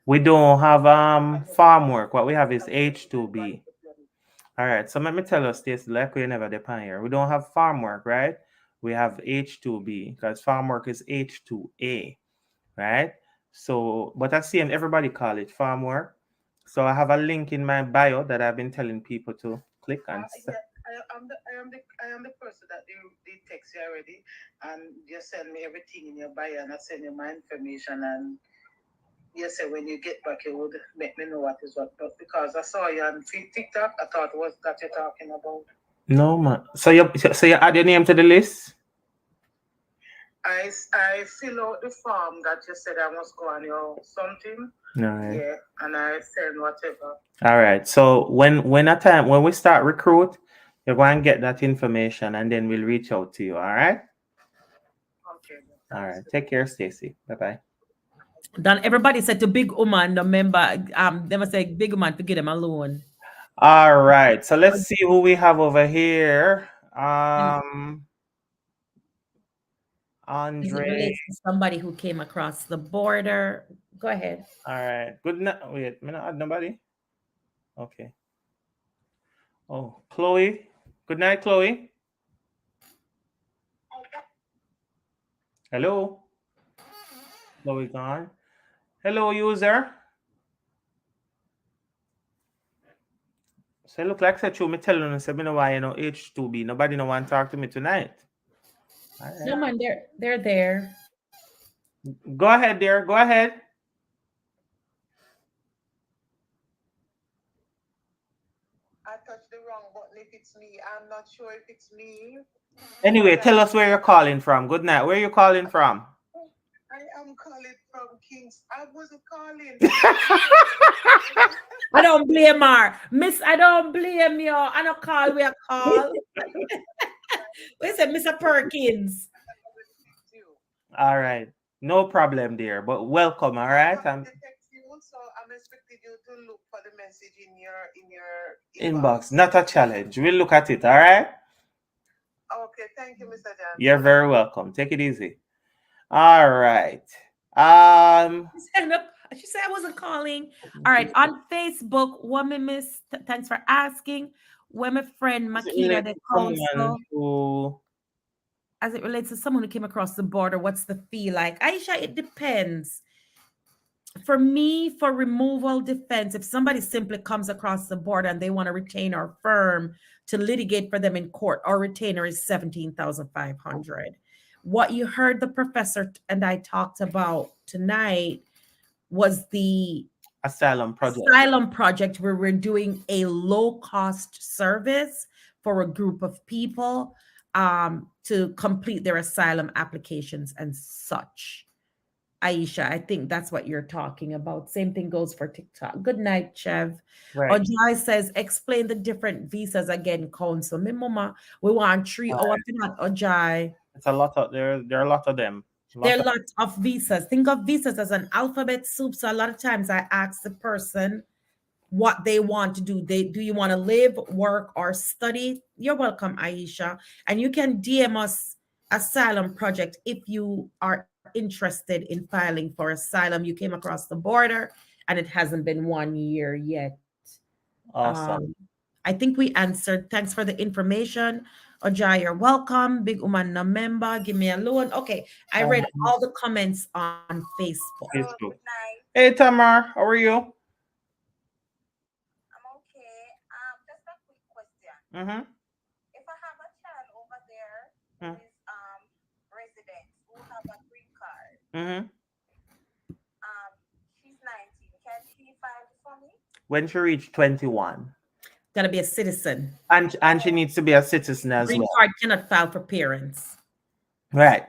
we don't have farm work. What we have is H2B. All right. So let me tell you, Stacy, like we never depend here. We don't have farm work, right? We have H2B because farm work is H2A, right? So, but I see everybody call it farm work. So I have a link in my bio that I've been telling people to click on. Yeah, I am the person that they text you already, and you send me everything in your bio, and I send you my information, and you say when you get back, you would make me know what is what. But because I saw you on TikTok, I thought it was that you're talking about. No man. So you add your name to the list? I fill out the form that you said I must go on your something. All right. Yeah, and I send whatever. All right. So when we start recruit, you're going to get that information and then we'll reach out to you. All right. Okay. All right. Take care, Stacy. Bye bye. Then everybody said to big woman, remember, they must say big woman to get them alone. All right. So let's see who we have over here. As it Andre. relates to somebody who came across the border. Go ahead. All right. Good night. Wait, me not add nobody. Okay. Oh, Chloe. Good night, Chloe. Hello. Chloe gone. Hello, user. So look like said you me telling you, say me know why you know H2B. Nobody no want to talk to me tonight. All right. No man, they're there. Go ahead, dear. Go ahead. I touched the wrong button if it's me. I'm not sure if it's me. Anyway, tell us where you're calling from. Good night. Where are you calling from? I am calling from Kings. I wasn't calling. I don't blame her. Miss, I don't blame you. I don't call we a call. We said Mr. Perkins. All right. No problem, dear. But welcome, all right? So I'm expecting you to look for the message in your inbox. Not a challenge. We'll look at it, all right? Okay, thank you, Mr. Jan. You're very welcome. Take it easy. All right. She said I wasn't calling. All right. On Facebook, woman miss, thanks for asking. When my friend Makita, the council, as it relates to someone who came across the border, what's the fee like? Aisha, it depends. For me, for removal defense, if somebody simply comes across the border and they want to retain our firm to litigate for them in court, our retainer is $17,500. What you heard the professor and I talked about tonight was the asylum project where we're doing a low-cost service for a group of people to complete their asylum applications and such. Aisha, I think that's what you're talking about. Same thing goes for TikTok. Good night, Chev. Right. Ojai says, explain the different visas again, council. Me mama, we want 3 hours for that, Ojai. It's a lot of there are a lot of them. There are lots of visas. Think of visas as an alphabet soup. So a lot of times I ask the person, what they want to do. Do you want to live, work, or study? You're welcome, Aisha. And you can DM us Asylum Project if you are interested in filing for asylum. You came across the border and it hasn't been 1 year yet. Awesome. I think we answered. Thanks for the information. Ojai, you're welcome. Big Uman na member. Give me a loan. Okay. I read Um, all the comments on Facebook. Hello, Facebook. good night. Hey, Tamar, how are you? I'm okay. Just a quick question. Mm-hmm. If I have a child over there who is resident, who have a green card, Mm-hmm. um, she's 19. Can she file for me? When she reached 21. Gotta be a citizen. And she needs to be a citizen as Green well. card cannot file for parents. Right.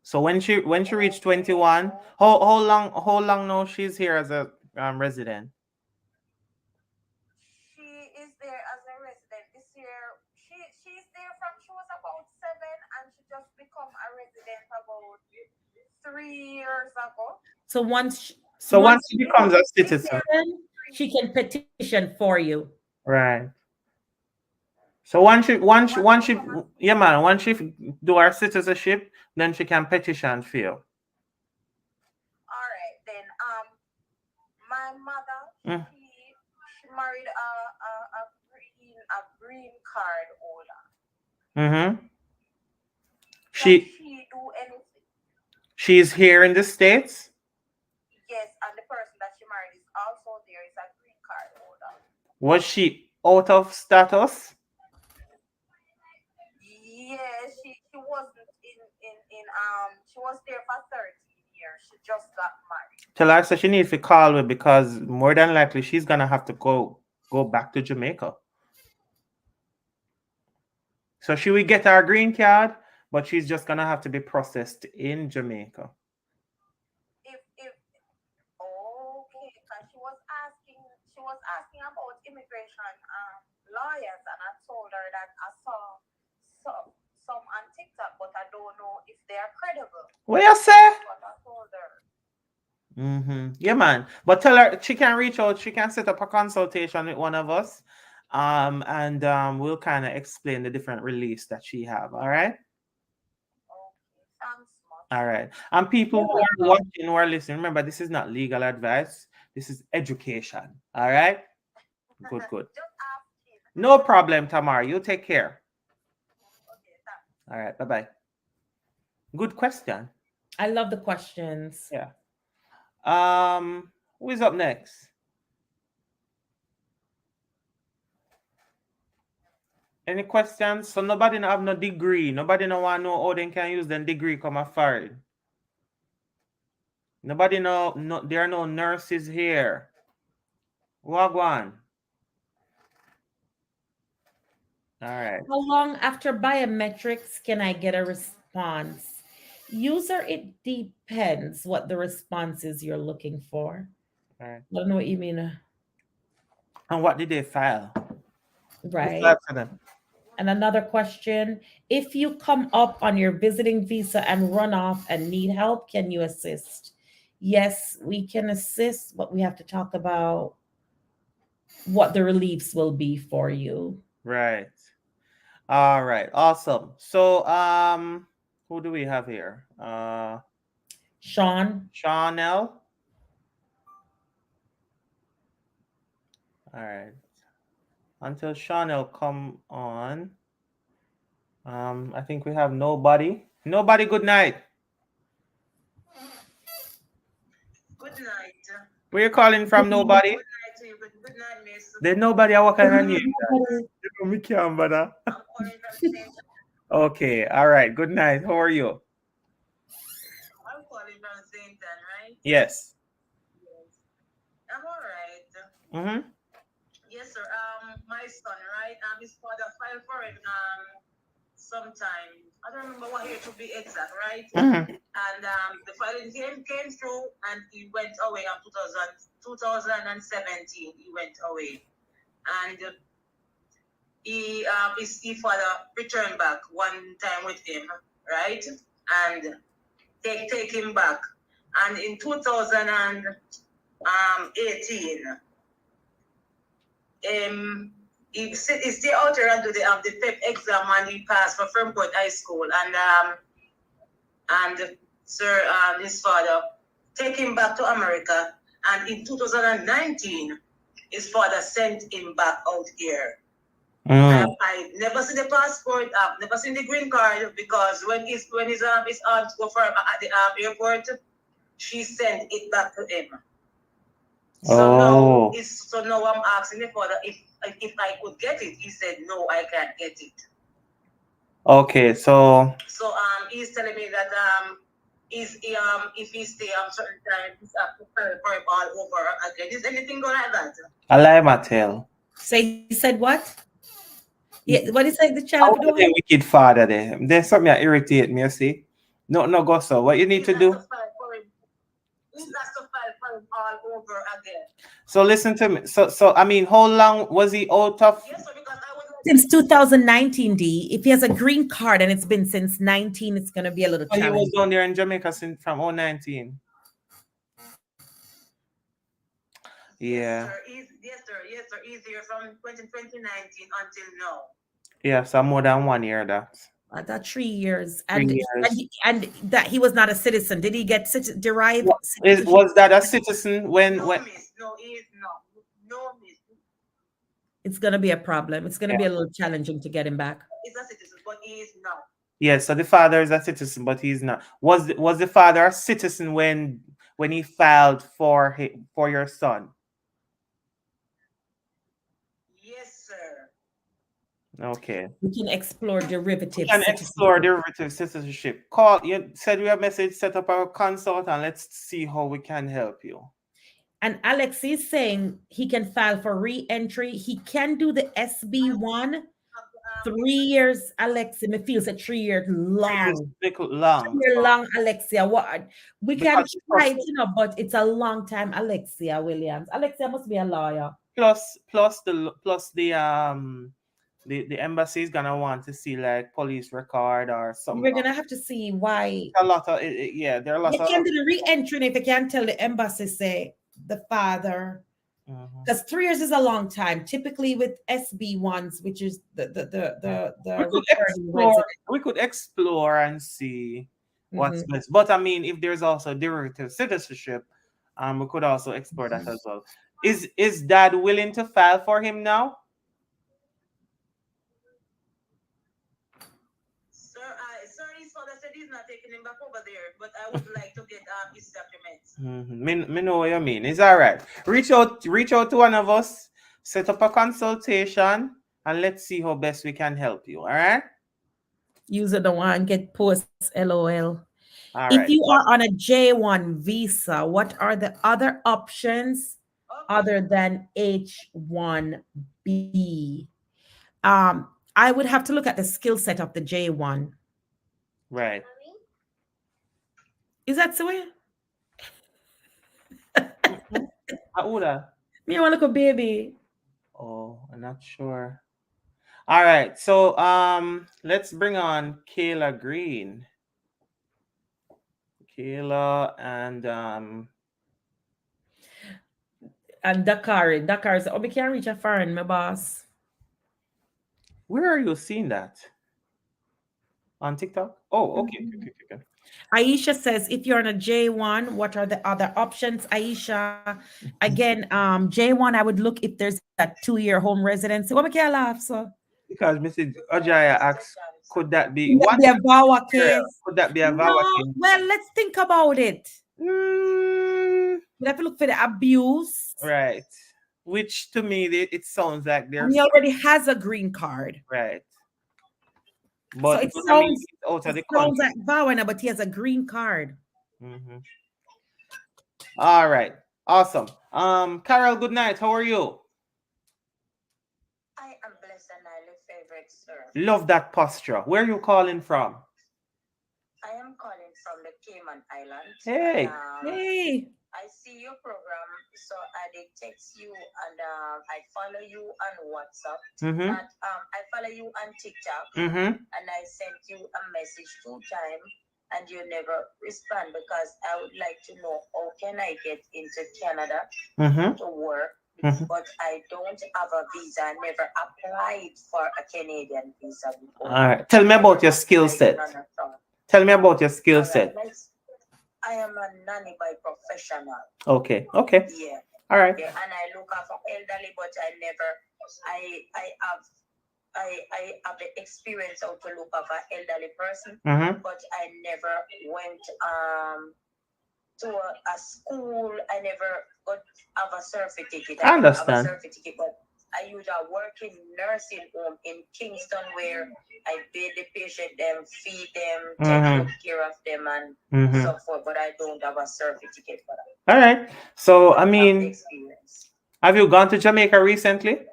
So when she reached 21, how long now she's here as a resident? She is there as a resident this year. She's there from she was about 7 and she just become a resident about 3 years ago. So once So once once she she becomes becomes a a citizen, citizen, she can petition for you. right? So once she yeah man, once she do her citizenship, then she can petition for you. All right, then my mother Mm. she married a green card holder. Mm-hmm. Can She she do anything? she's here in the States. Yes, and the person that she married is also there is a green card holder. Was she out of status? Yes, she wasn't in she was there for 13 years. She just got married. Tell her so she needs to call her because more than likely she's gonna have to go back to Jamaica. So she will get her green card, but she's just gonna have to be processed in Jamaica. If okay, because she was asking about immigration lawyers, and I told her that I saw some on TikTok, but I don't know if they are credible. What you say? That's what I told her. Mm-hmm. Yeah, man. But tell her she can reach out. She can set up a consultation with one of us, and we'll kind of explain the different reliefs that she have. All right. Okay, thanks much. All right. And people You're who are welcome. watching, who are listening, remember this is not legal advice. This is education. All right. Good. Good. Just asking. No problem, Tamar. You take care. Okay, thanks. All right. Bye bye. Good question. I love the questions. Yeah. Who is up next? Any questions? So nobody no have no degree. Nobody no want know how they can use them degree come a foreign. Nobody know. No, there are no nurses here. Wagwan. All right. How long after biometrics can I get a response? User, it depends what the response is you're looking for. All right. I don't know what you mean. And what did they file? Who Right. filed for them? And another question, if you come up on your visiting visa and run off and need help, can you assist? Yes, we can assist, but we have to talk about what the reliefs will be for you. Right. All right. Awesome. So who do we have here? Sean, Chanel. All right. Until Chanel come on. I think we have nobody. Nobody, good night. Good night. Where you calling from? Nobody? Good night to you. Good night, miss. There's nobody. What kind of name? nobody. Me can't bother. I'm calling from St. Okay. All right. Good night. How are you? I'm calling from St. Ann, right? Yes. Yes. I'm all right. Mm-hmm. Yes, sir. My son, right? His father filed for him sometime. I don't remember what year to be exact, right? Mm-hmm. And the filing came through, and he went away in 2017. He went away, and his father returned back one time with him, right? And take him back. And in 2018, he stay out there and do the PEP exam and he passed for Fernport High School and sir his father take him back to America and in 2019 his father sent him back out here. I never seen the passport. I've never seen the green card because when his aunt go for him at the airport, she sent it back to him. So now I'm asking the father if I could get it. He said no, I can't get it. Okay, so he's telling me that if he stay certain time, he's have to pay for him all over again. Is anything going like that? I lie my tell. So he said what? Yeah, what is like the I child want the wicked father there. There's something that irritate me, you see. No, go so. What you need to do? He has to file for him all over again. So listen to me. So I mean, how long was he out of? Yes, sir, because I was since 2019, D. If he has a green card and it's been since 19, it's gonna be a little challenging. He was down there in Jamaica since from 2019. Yeah. Yes, sir. Easier from 2019 until now. Yeah, so more than 1 year that. That 3 years. 3 years. And that he was not a citizen. Did he get derived? Was that a citizen when? Miss. No, he is not. No, miss. It's gonna be a problem. It's gonna be a little challenging to get him back. He's a citizen, but he is not. Yeah, so the father is a citizen, but he's not. Was the father a citizen when he filed for your son? Yes, sir. Okay. We can explore derivative. We can explore derivative citizenship. You said we have message, set up our consult, and let's see how we can help you. And Alex is saying he can file for re-entry. He can do the SB1. 3 years, Alexia. Me feels a 3 year long. 3 year long, Alexia. What we can try it, but it's a long time, Alexia Williams. Alexia must be a lawyer. Plus the embassy is gonna want to see like police record or something. We're gonna have to see why. A lot of there are a lot you can do the re-entry if you can't tell the embassy say the father. Because 3 years is a long time. Typically with SB1s, which is the we could explore and see what's best. But I mean, if there's also derivative citizenship, we could also explore that as well. Is dad willing to file for him now? Sir, his father said he's not taking him back over there, but I would like to get his documents. Me know what you mean. It's all right. Reach out to one of us, set up a consultation, and let's see how best we can help you. All right. User the one get posts LOL. All if right. you are on a J1 visa, what are the other options other than H1B? I would have to look at the skill set of the J1. Right. Is that so? Me want to look a baby. Oh, I'm not sure. All right, so let's bring on Kayla Green. Kayla and Dakar. Dakar is we can't reach a foreign, my boss. Where are you seeing that? On TikTok? Oh, okay. Aisha says, if you're on a J1, what are the other options? Aisha, again, J1, I would look if there's that 2-year home residency. What make you laugh, so? Because Mrs. Ojaya asks, could that be a VAWA case? Could that be a VAWA case? Well, let's think about it. We have to look for the abuse. Right. Which to me, it sounds like he already has a green card. Right. But so it sounds, out of the sounds like VAWA, but he has a green card. All right. Awesome. Carol, good night. How are you? I am blessed and highly favored, sir. Love that posture. Where are you calling from? I am calling from the Cayman Islands. Hey. Hey. I see your program, so I did text you and I follow you on WhatsApp. And I follow you on TikTok. And I sent you a message 2 times and you never respond because I would like to know how can I get into Canada to work Mhm. but I don't have a visa. I never applied for a Canadian visa before. All right. Tell me about your skill set. Tell me about your skill set. I am a nanny by professional. Okay. Okay. Yeah. All right. Yeah, and I look after elderly, but I have I have the experience how to look after elderly person, but I never went to a school. I never got have a certificate. I I don't have a understand. certificate, but I usually work in nursing home in Kingston where I bathe the patient, them feed them, take good care of them, and so forth. But I don't have a certificate for that. All right. So I have the mean, experience. have you gone to Jamaica recently?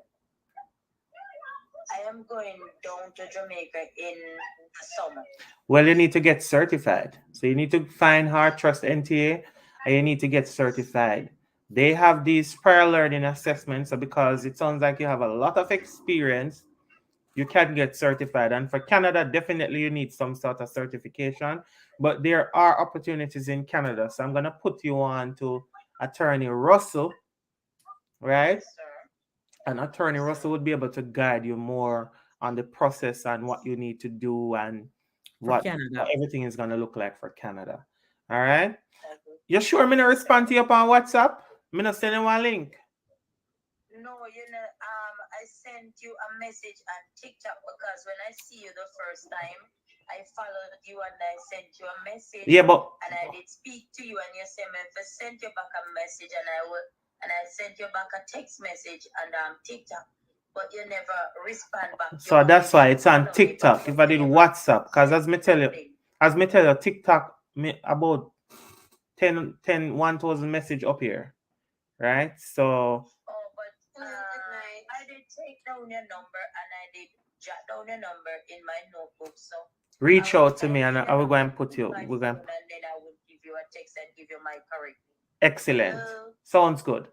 I am going down to Jamaica in the summer. Well, you need to get certified. So you need to find Heart Trust NTA and you need to get certified. They have these prior learning assessments. So because it sounds like you have a lot of experience, you can get certified. And for Canada, definitely you need some sort of certification. But there are opportunities in Canada. So I'm going to put you on to Attorney Russell, right? Yes, sir. And Attorney Russell would be able to guide you more on the process and what you need to do and what everything is going to look like for Canada. All right? You sure me not respond to you up on WhatsApp? Me not send you one link. No, I sent you a message on TikTok because when I see you the first time, I followed you and I sent you a message. Yeah, but and I did speak to you and you said me if I sent you back a message and I sent you back a text message on TikTok, but you never respond back. So that's why it's on TikTok. If I did WhatsApp, because as me tell you, TikTok me about 1,000 message up here, right? So. But I did take down your number and I did jot down your number in my notebook. So reach out to me and I will go and put you. We're going and then I will give you a text and give you my correct. Excellent. Sounds good.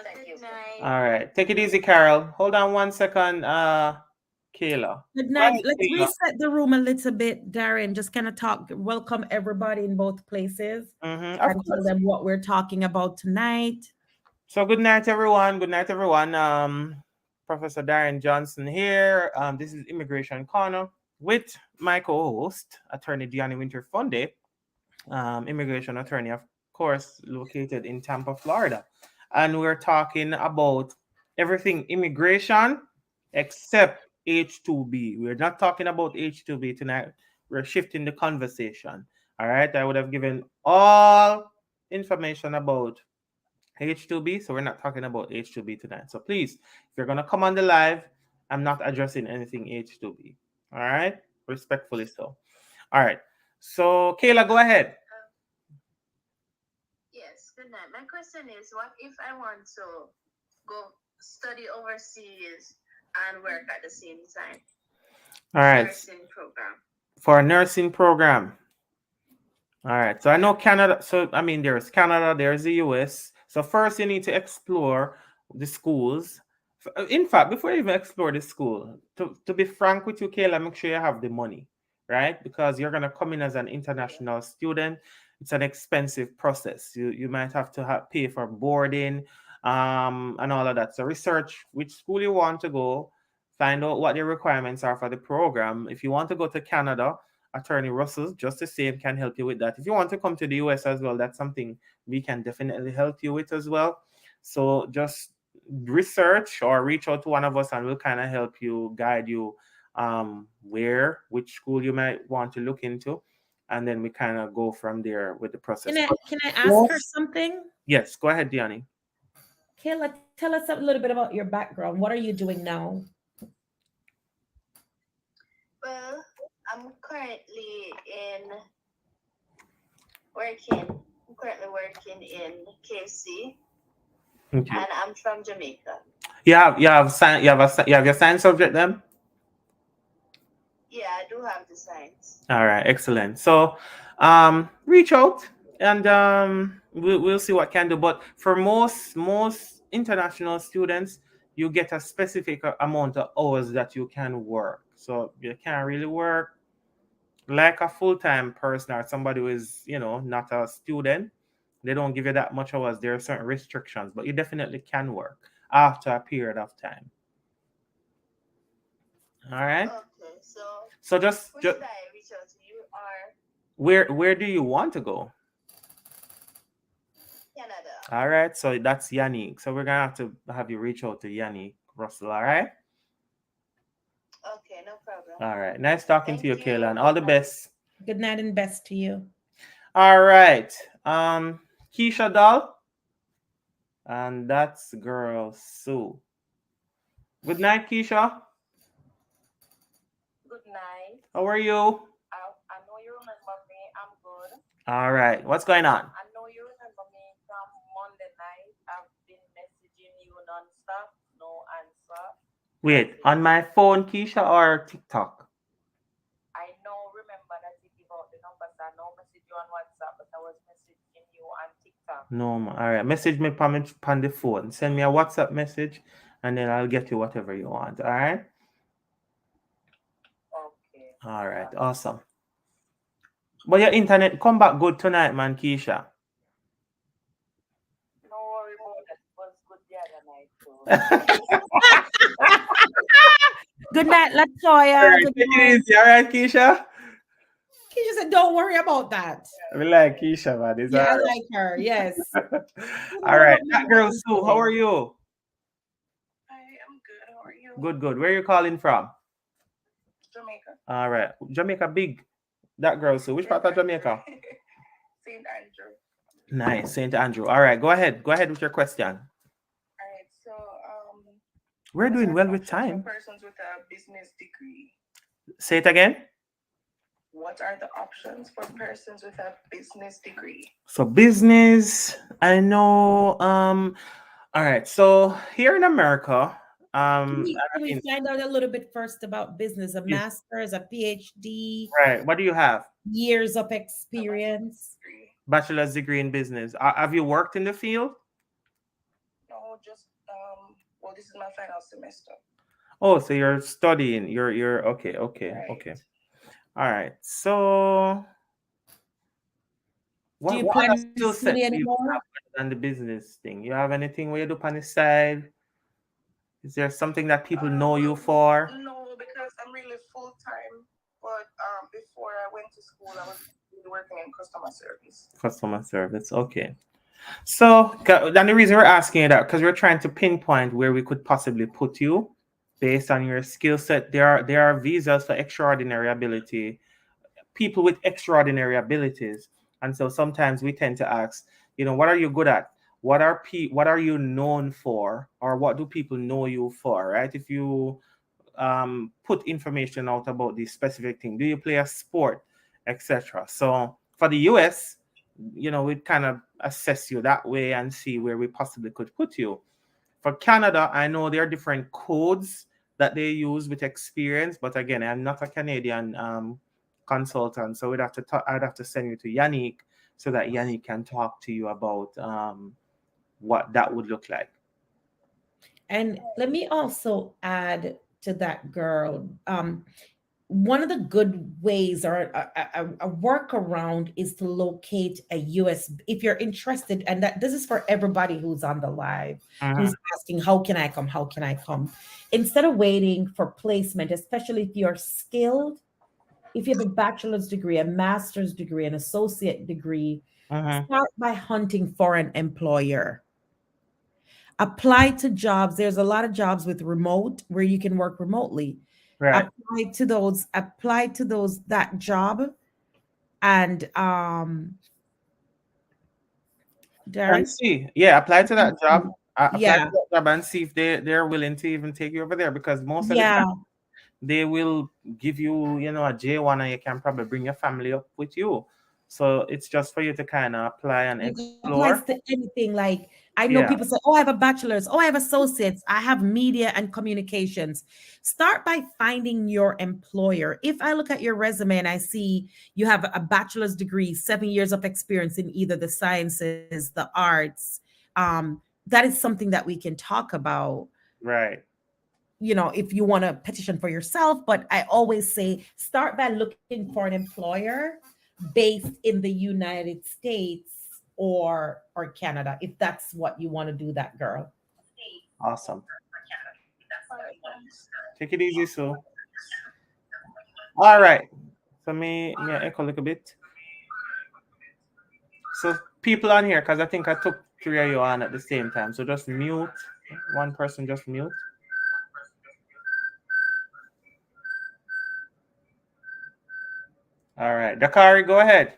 Thank you. All right. Take it easy, Carol. Hold on 1 second, Kayla. Good night. Let's reset the room a little bit, Darren. Just kind of welcome everybody in both places and tell them what we're talking about tonight. So good night, everyone. Good night, everyone. Professor Darren Johnson here. This is Immigration Korna with my co-host, Attorney Deanna Winter-Funde, immigration attorney, of course, located in Tampa, Florida. And we're talking about everything immigration except H-2B. We're not talking about H-2B tonight. We're shifting the conversation. All right. I would have given all information about H-2B, so we're not talking about H-2B tonight. So please, if you're going to come on the live, I'm not addressing anything H-2B. All right. Respectfully so. All right. So, Kayla, go ahead. Yes, good night. My question is, what if I want to go study overseas and work at the same time? All right. Nursing program. For a nursing program. All right. So I know Canada. So, I mean, there's Canada, there's the US. So first you need to explore the schools. In fact, before you even explore the school, to be frank with you, Kayla, make sure you have the money, right? Because you're going to come in as an international student. It's an expensive process. You might have to pay for boarding and all of that. So research which school you want to go, find out what the requirements are for the program. If you want to go to Canada, Attorney Russell, just the same, can help you with that. If you want to come to the US as well, that's something we can definitely help you with as well. So just research or reach out to one of us and we'll kind of help you, guide you which school you might want to look into. And then we kind of go from there with the process. Can I ask her something? Yes, go ahead, Diani. Kayla, tell us a little bit about your background. What are you doing now? Well, I'm currently working in KFC, and I'm from Jamaica. You have your science subject then? Yeah, I do have the science. All right, excellent. So, reach out and we'll see what can do. But for most international students, you get a specific amount of hours that you can work. So you can't really work like a full-time person or somebody who is, not a student. They don't give you that much hours. There are certain restrictions, but you definitely can work. after a period of time. All right. Okay, so So who just should I reach out to, you or where do you want to go? Canada? All right. So that's Yannick. So we're gonna have you reach out to Yannick Russell. All right. Okay, no problem. All right. Nice talking to Thank you, you. Kayla, and all the best. Good night and best to you. All right. Keisha Doll, and that's girl Sue. Good night, Keisha. Good night. How are you? I know you remember me. I'm good. All right. What's going on? I know you remember me from Monday night. I've been messaging you non-stop, no answer. Wait, on my phone, Keisha, or TikTok? I know, remember that you give out the numbers. I know message you on WhatsApp, but I was messaging you on TikTok. No, all right. Message me on the phone. Send me a WhatsApp message, and then I'll get you whatever you want. All right. Okay. All right. Awesome. But your internet come back good tonight, man, Keisha. No worry about that. It was good the other night too. Good night, All Latoya. right, Good take it night. easy. All right, Keisha. Keisha said, "Don't worry about that." We like Keisha, man. It's all Yeah, I right. like her. Yes. Don't All worry right. about me, That what girl, I'm Sue, how are saying. you? Hi, I'm good. How are you? Good, good. Where are you calling from? Jamaica. All right. Jamaica big. That girl, Sue. Which part of Jamaica? St. Andrew. Nice. St. Andrew. All right. Go ahead. Go ahead with your question. All right. So, We're what doing are well the with options for time. persons with a business degree? Say it again. What are the options for persons with a business degree? So business, I know. All right. So here in America, Can we, I can we mean, find out a little bit first about business? A yes, master's, a PhD, right. What do you have? years of A bachelor's experience. degree? Bachelor's degree in business. Have you worked in the field? No, just well, this is my final semester. Oh, so you're studying. You're okay, okay, Right. okay. All right. So Do what you what plan other to skill study set do you anymore? have other than the business thing? You have anything where you do on the side? Is there something that people know you for? No, because I'm really full time. But before I went to school, I was really working in customer service. Customer service. Okay. So then the reason we're asking you that because we're trying to pinpoint where we could possibly put you based on your skill set. There are visas for extraordinary ability, people with extraordinary abilities, and so sometimes we tend to ask, what are you good at? What are you known for, or what do people know you for? Right? If you put information out about this specific thing, do you play a sport, etc. So for the US, we'd kind of assess you that way and see where we possibly could put you. For Canada, I know there are different codes that they use with experience, but again, I'm not a Canadian consultant, so I'd have to send you to Yannick so that Yannick can talk to you about what that would look like. And let me also add to that, girl. One of the good ways or a workaround is to locate a US if you're interested, and that this is for everybody who's on the live, Mhm. who's asking, how can I come? How can I come? Instead of waiting for placement, especially if you're skilled, if you have a bachelor's degree, a master's degree, an associate degree, Mhm. start by hunting for an employer. Apply to jobs. There's a lot of jobs with remote where you can work remotely. Right. Apply to those that job, and And Darren. see, yeah, apply to that job. Apply to Yeah, that job and see if they're willing to even take you over there because most of the yeah. time they will give you, a J1 and you can probably bring your family up with you. So it's just for you to kind of apply and It applies explore. to anything. Like, I know Yeah, people say, "Oh, I have a bachelor's. Oh, I have associates. I have media and communications." Start by finding your employer. If I look at your resume and I see you have a bachelor's degree, 7 years of experience in either the sciences, the arts, that is something that we can talk about. right. If you want to petition for yourself. But I always say start by looking for an employer based in the United States or Canada, if that's what you want to do, that girl. Awesome. All right, thanks. Take it easy, so. All right. So me echo a little bit. So people on here, because I think I took three of you on at the same time. So just mute. One person just mute. All right. Dakari, go ahead.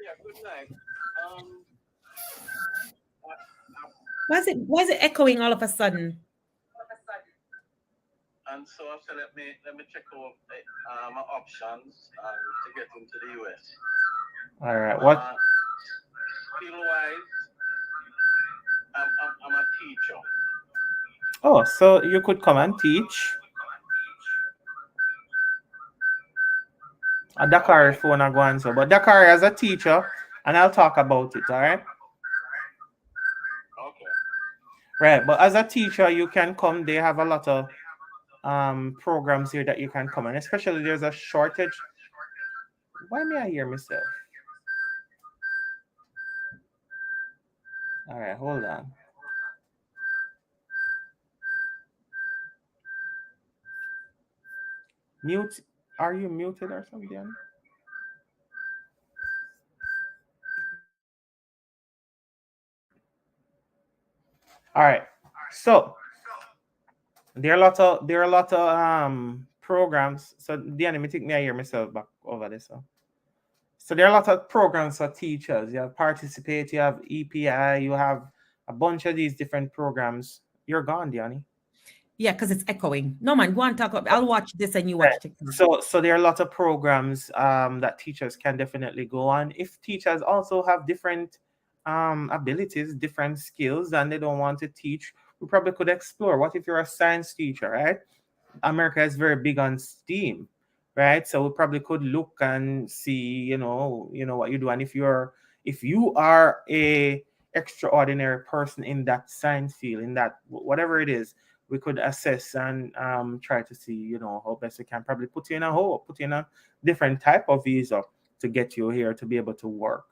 Yeah, good night. Why is it echoing all of a sudden? And so I said, let me check out my options to get into the US. All right. What? Skill wise, I'm a teacher. Oh, so you could come and teach. A Dakari phone I go answer, but Dakari as a teacher, and I'll talk about it. All right. Okay. Right, but as a teacher, you can come. They have a lot of programs here that you can come, and especially there's a shortage. Why may I hear myself? All right, hold on. Mute. Are you muted or something? All right. So there are a lot of programs. So the enemy take me I hear myself back over this. So there are a lot of programs for teachers. You have Participate, you have EPI, you have a bunch of these different programs. You're gone, Diani. Yeah, because it's echoing. No man, go on talk about. I'll watch this and you watch TikTok. So there are a lot of programs that teachers can definitely go on. If teachers also have different abilities, different skills, and they don't want to teach, we probably could explore. What if you're a science teacher, right? America is very big on STEAM, right? So we probably could look and see, what you do. And if you are a extraordinary person in that science field, in that whatever it is, we could assess and try to see, how best we can probably put you in a different type of visa to get you here to be able to work.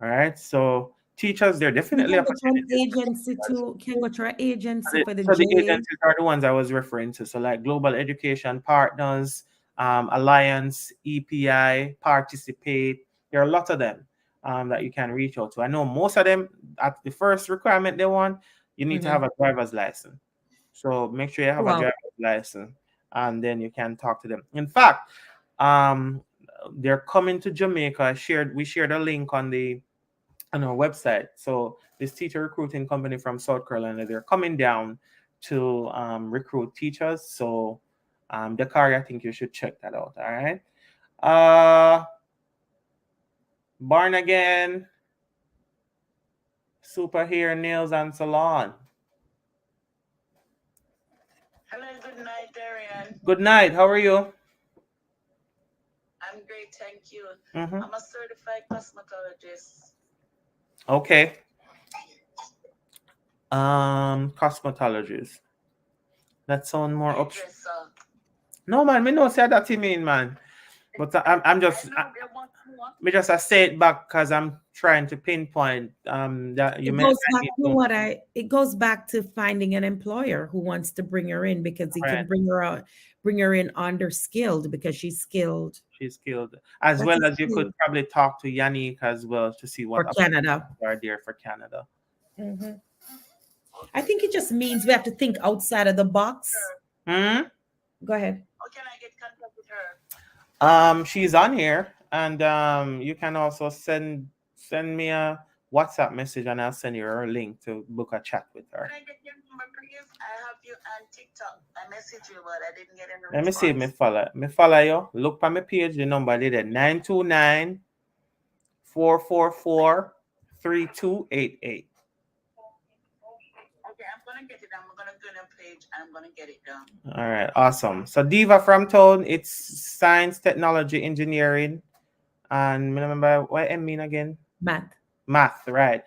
All right. So teachers, they're You definitely can go to an opportunities for agency teachers. too. Can go to an agency for the So the J. agencies are the ones I was referring to. So like Global Education Partners, Alliance, EPI, Participate. There are a lot of them that you can reach out to. I know most of them at the first requirement they want, you need to have a driver's license. So make sure you have a Wow. driver's license and then you can talk to them. In fact, um, they're coming to Jamaica. We shared a link on our website. So this teacher recruiting company from South Carolina, they're coming down to recruit teachers. So Dakari, I think you should check that out. All right. Born Again, Super Hair, Nails and Salon. Hello, good night, Darian. Good night. How are you? I'm great, thank you. Mm-hmm. I'm a certified cosmetologist. Okay. Cosmetologist. That sound more up. Hairdresser. No man, me no say that to mean, man. But I'm just me just I say it back because I'm trying to pinpoint that you It may goes I back need to to- it goes back to finding an employer who wants to bring her in because he Right. can bring her in under skilled because she's skilled She's skilled. As That's well a as you skill could probably talk to Yannick as well to see what for Canada. opportunities are there for Canada. Mhm. I think it just means we have to think outside of the box. Hmm? Go ahead. How can I get contact with her? She's on here, and you can also send me a WhatsApp message, and I'll send you her link to book a chat with her. Can I get your number, please? I have you on TikTok. I messaged you, but I didn't get any response. Let me see if me follow you. Look for my page, the number there, 929 444 3288. Okay, I'm gonna get it. I'm gonna go on a page. I'm gonna get it done. All right, awesome. So Diva from town, it's science, technology, engineering, and remember what I mean again? Math, right?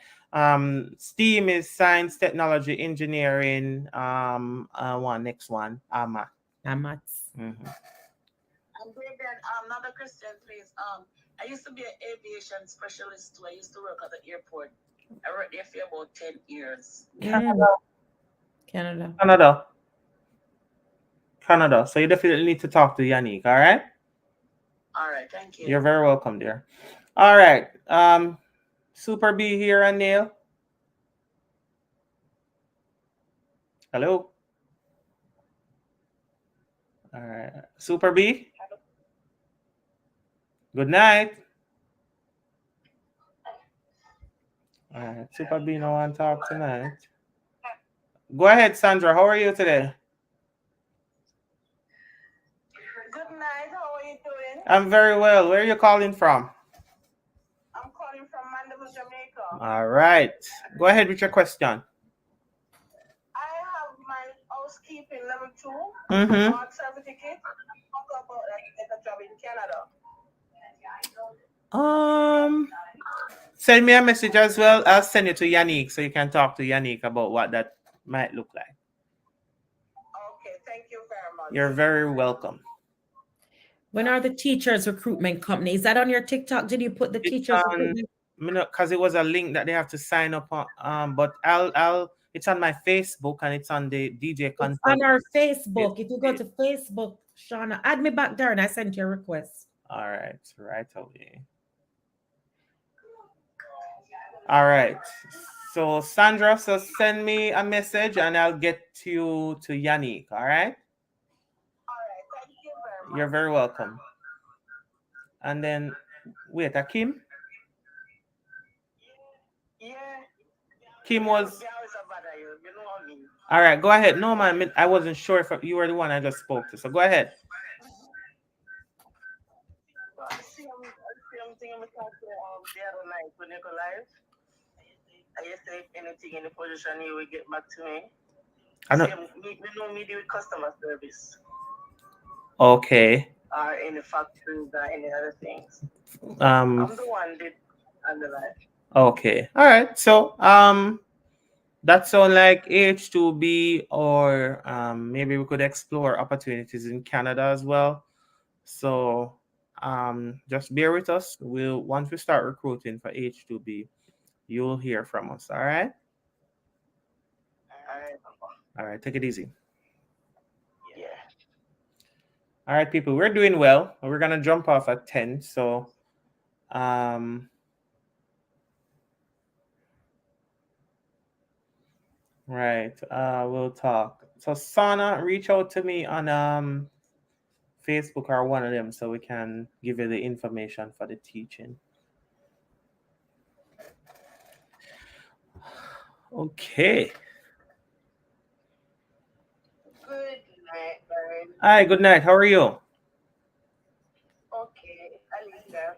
STEAM is science, technology, engineering. Next one, math. Maths. Mm-hmm. I'm David. Another question, please. I used to be an aviation specialist too. I used to work at the airport. worked there for about 10 years. Canada. Canada. Canada. So you definitely need to talk to Yannick, all right? All right, thank you. You're very welcome, dear. All right. Super B here and Neil. Hello. All right. Super B. Good night. All right. Super B, no one talk tonight. Go ahead, Sandra. How are you today? Good night. How are you doing? I'm very well. Where are you calling from? I'm calling from Mandeville, Jamaica. All right. Go ahead with your question. I have my housekeeping level 2 art certificate. Talk about that to get a job in Canada. Send me a message as well. I'll send it to Yannick so you can talk to Yannick about what that might look like. Okay, thank you very much. You're very welcome. When are the teachers recruitment company? Is that on your TikTok? Did you put the teachers recruitment? Because it was a link that they have to sign up on. But I'll it's on my Facebook and it's on the DJ It's Consult. on our Facebook. If you go to Facebook, Shauna, add me back there and I sent you a request. All right, right away. All right. So Sandra, so send me a message and I'll get you to Yannick. All right. All right, thank you very much. You're very welcome. And then wait, Kim? Yeah. Kim was. Yeah, you know me. All right, go ahead. No, man, I wasn't sure if you were the one I just spoke to. So go ahead. Same thing we talked to the other night when you go live. I used to say if anything in the position you will get back to me. I know. We know me do customer service. Okay. Or any factories or any other things. I'm the one did on the live. Okay. All right. So that sounds like H2B, or maybe we could explore opportunities in Canada as well. So just bear with us. Once we start recruiting for H2B, you'll hear from us. All right. All right. Take it easy. Yeah. All right, people. We're doing well. We're gonna jump off at 10. So right. We'll talk. So Sana, reach out to me on Facebook or one of them so we can give you the information for the teaching. Okay. Good night, Brian. Hi, good night. How are you? Okay, Alicia.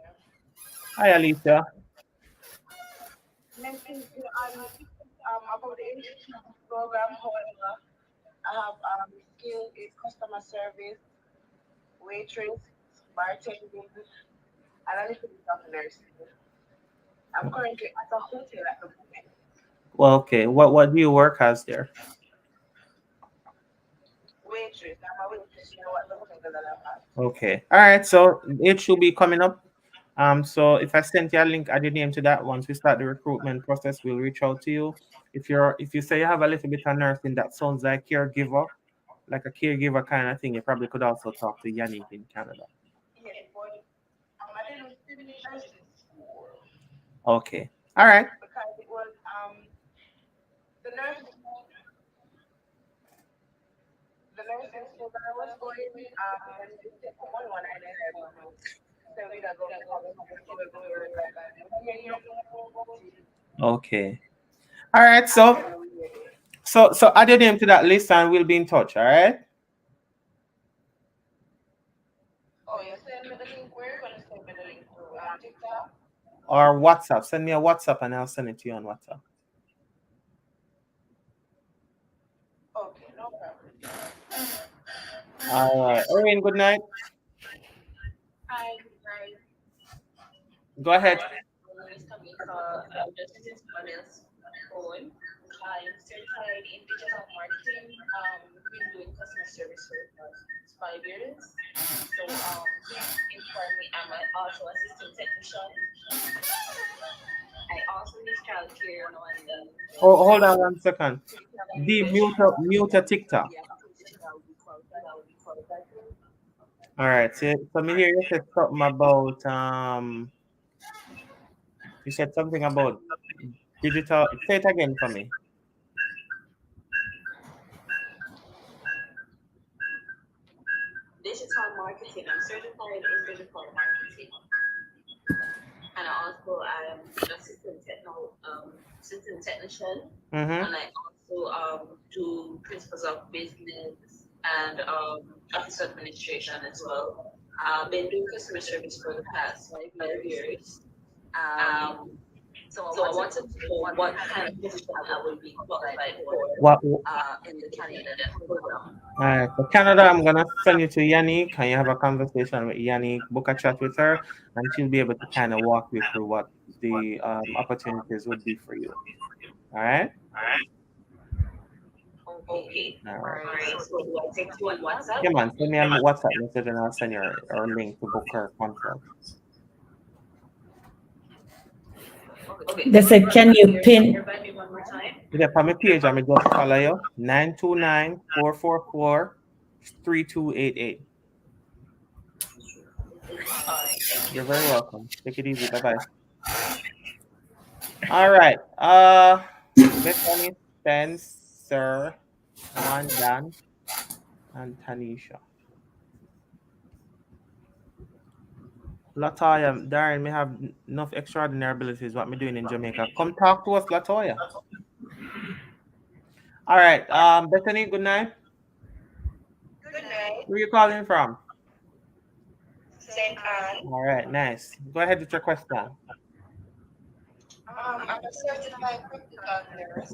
Hi, Alicia. Message you on about the education program. However, I have skill in customer service, waitress, bartending, and a little bit of nursing. I'm currently at a hotel at the moment. Well, okay. What do you work as there? Waitress. I'm a waitress. You know what the hotel that I'm at. Okay. All right. So it should be coming up. So if I sent you a link, add your name to that. Once we start the recruitment process, we'll reach out to you. If you say you have a little bit of nursing that sounds like caregiver, like a caregiver kind of thing, you probably could also talk to Yannick in Canada. Yes, but I didn't finish nursing school. Okay. All right. Because it was the nursing school that I was going and the second one I didn't have. So we got go Okay. All right. So add your name to that list and we'll be in touch. All right. Oh, you send me the link. Where you gonna send me the link to TikTok? Or WhatsApp. Send me a WhatsApp and I'll send it to you on WhatsApp. Okay, no problem. All right. Orin, good night. Hi, guys. Go ahead. I'm just using someone else's phone. I'm certified in digital marketing. Been doing customer service for the past 5 years. So, please inform me. I'm also assistant technician. I also need childcare now and then. Oh, hold on 1 second. So if you have any The questions, mute a TikTok. yeah, please. All right. So me hear you said something about you said something about digital. Say it again for me. Digital marketing. I'm certified in digital marketing, and I am an assistant technician, Mm-hmm. and I also do principles of business and office administration as well. I've been doing customer service for the past 5 years. Um, so I wanted to know what kind of position I would be qualified for What? in the Canada program. All right. For Canada, I'm gonna send you to Yannick. Can you have a conversation with Yannick? Book a chat with her, and she'll be able to kind of walk you through what the opportunities would be for you. All right. Okay. All All right. right. So do I text you on WhatsApp? Yeah, man. Send me a WhatsApp message, and I'll send you a link to book her consult. Okay. They said, can you pin? Remind me one more time. Yeah, on my page, I'm just follow you 929-444-3288. You're very welcome. Take it easy. Bye bye. All right. Bethany, Spencer, Wandan, and Tanisha. Latoya, Darren, me have enough extraordinary abilities. What me doing in Jamaica? Come talk to us, Latoya. All right. Bethany, good night. Good night, Where you calling from? St. Anne. All right, nice. Go ahead with your question. I'm a certified practical nurse.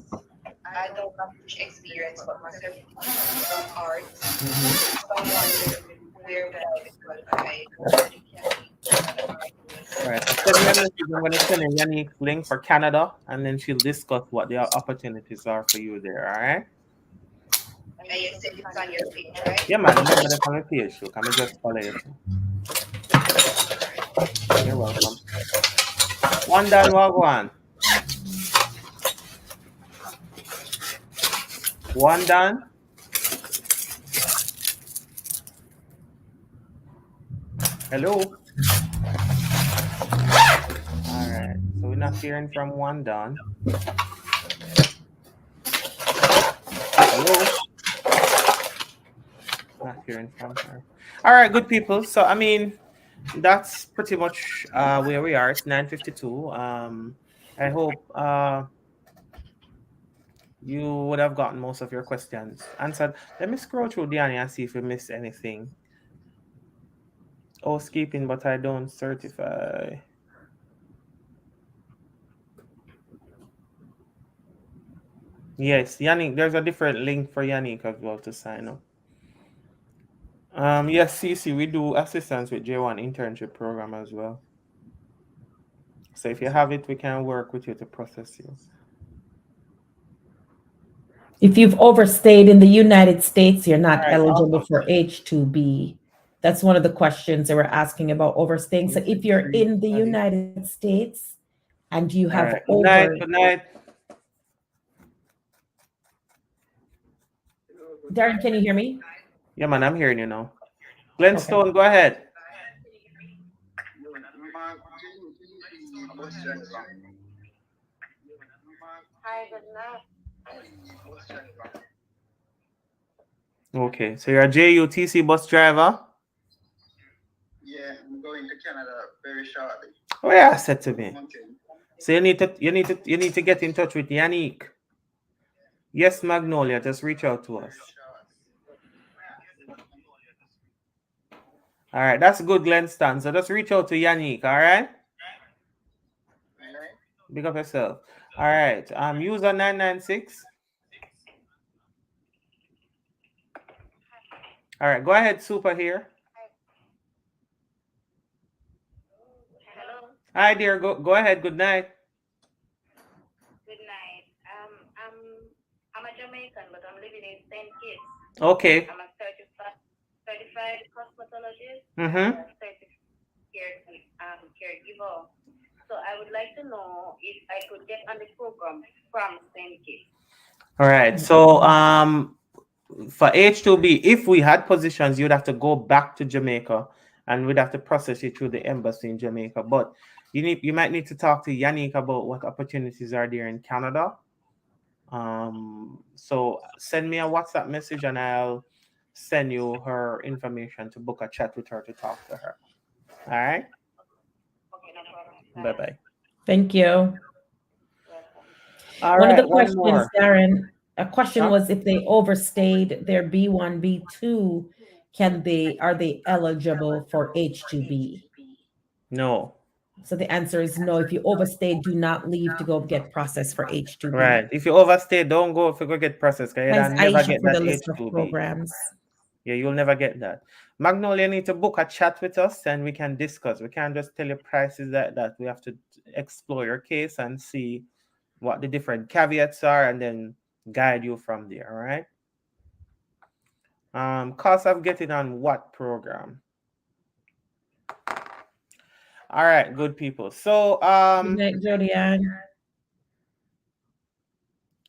I don't have much experience, but my certification is on arts. So I'm wondering where would I be qualified for the Canada. All right. So send me a message. I'm going to send in Yannick's link for Canada, and then she'll discuss what the opportunities are for you there. All right. And you said it's on your page, right? Yeah, man. Remember the comment page. Look, I'm just follow you too. You're welcome. One done, Wagwan. One done. Hello. All right. So we're not hearing from one done. Hello. Not hearing from her. All right, good people. So I mean, that's pretty much where we are. It's 9:52. I hope you would have gotten most of your questions answered. Let me scroll through Diani and see if we missed anything. Housekeeping, but I don't certify. Yes, Yannick, there's a different link for Yannick as well to sign up. Yes, CC, we do assistance with J1 internship program as well. So if you have it, we can work with you to process you. If you've overstayed in the United States, you're not eligible for H-2B. That's one of the questions they were asking about overstaying. So if you're in the United States and you have Good night. Good night. Darren, can you hear me? Yeah, man, I'm hearing you now. Glenstone, go ahead. Hi, good night. Okay, so you're a JUTC bus driver? Yeah, I'm going to Canada very shortly. Oh yeah, said to me. So you need to get in touch with Yannick. Yes, Magnolia, just reach out to us. All right, that's good, Glenston. So just reach out to Yannick, all right? Big up yourself. All right, user 996. All right, go ahead, Super here. Hello. Hi, dear. Go ahead. Good night. Good night. I'm a Jamaican, but I'm living in St. Kitts. Okay. I'm a certified cosmetologist. Mm-hmm. Certified caregiver. So I would like to know if I could get on the program from same case. All right. So for H2B, if we had positions, you'd have to go back to Jamaica and we'd have to process it through the embassy in Jamaica. But you might need to talk to Yannick about what opportunities are there in Canada. So send me a WhatsApp message and I'll send you her information to book a chat with her to talk to her. All right. Okay, no problem. Bye bye. Thank you. Welcome. All One of right. the One questions, more. Darren, a question Huh? was if they overstayed their B1, B2, are they eligible for H2B? No. So the answer is no. If you overstay, do not leave to go get processed for H2B. Right. If you overstay, don't go if you go get processed. Because Thanks, you'll never Aisha, get for the that list of H2B. programs. Yeah, you'll never get that. Magnolia need to book a chat with us and we can discuss. We can't just tell you prices like that. We have to explore your case and see what the different caveats are and then guide you from there. All right. Cost of getting on what program? All right, good people. So Good night, Jodianne.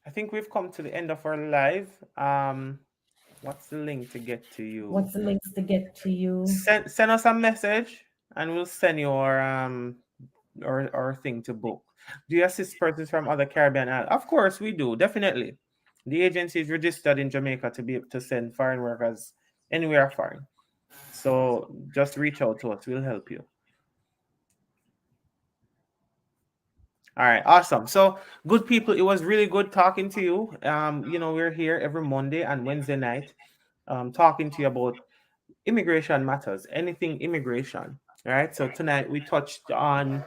I think we've come to the end of our live. What's the link to get to you? What's the links to get to you? Send us a message and we'll send you our thing to book. Do you assist persons from other Caribbean islands? Of course we do, definitely. The agency is registered in Jamaica to be able to send foreign workers anywhere foreign. So just reach out to us, we'll help you. All right, awesome. So, good people, it was really good talking to you. We're here every Monday and Wednesday night, talking to you about immigration matters, anything immigration. All right. So tonight we touched on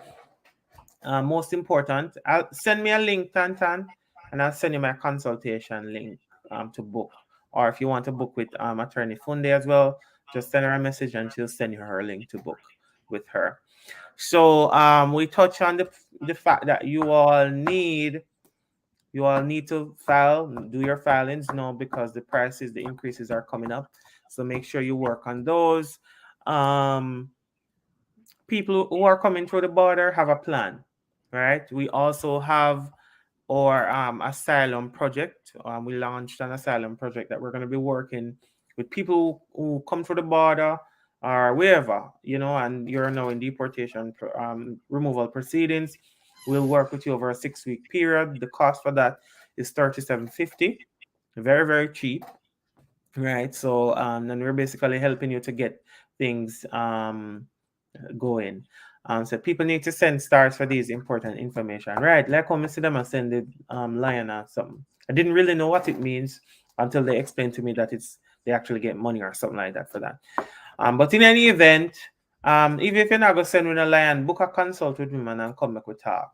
most important. Send me a link, Tantan, and I'll send you my consultation link to book. Or if you want to book with Attorney Funde as well, just send her a message and she'll send you her link to book with her. So we touch on the fact that you all need to do your filings now because the increases are coming up. So make sure you work on those. People who are coming through the border have a plan, right? We also have our asylum project. We launched an asylum project that we're going to be working with people who come through the border or wherever, and you're now in deportation removal proceedings. We'll work with you over a 6-week period. The cost for that is $37.50. Very, very cheap, right? So, and we're basically helping you to get things going. So people need to send stars for these important information, right? Like when I see them and send the lion or something. I didn't really know what it means until they explained to me that they actually get money or something like that for that. But in any event, even if you're not gonna send me a lion, book a consult with me, man, and come back we talk.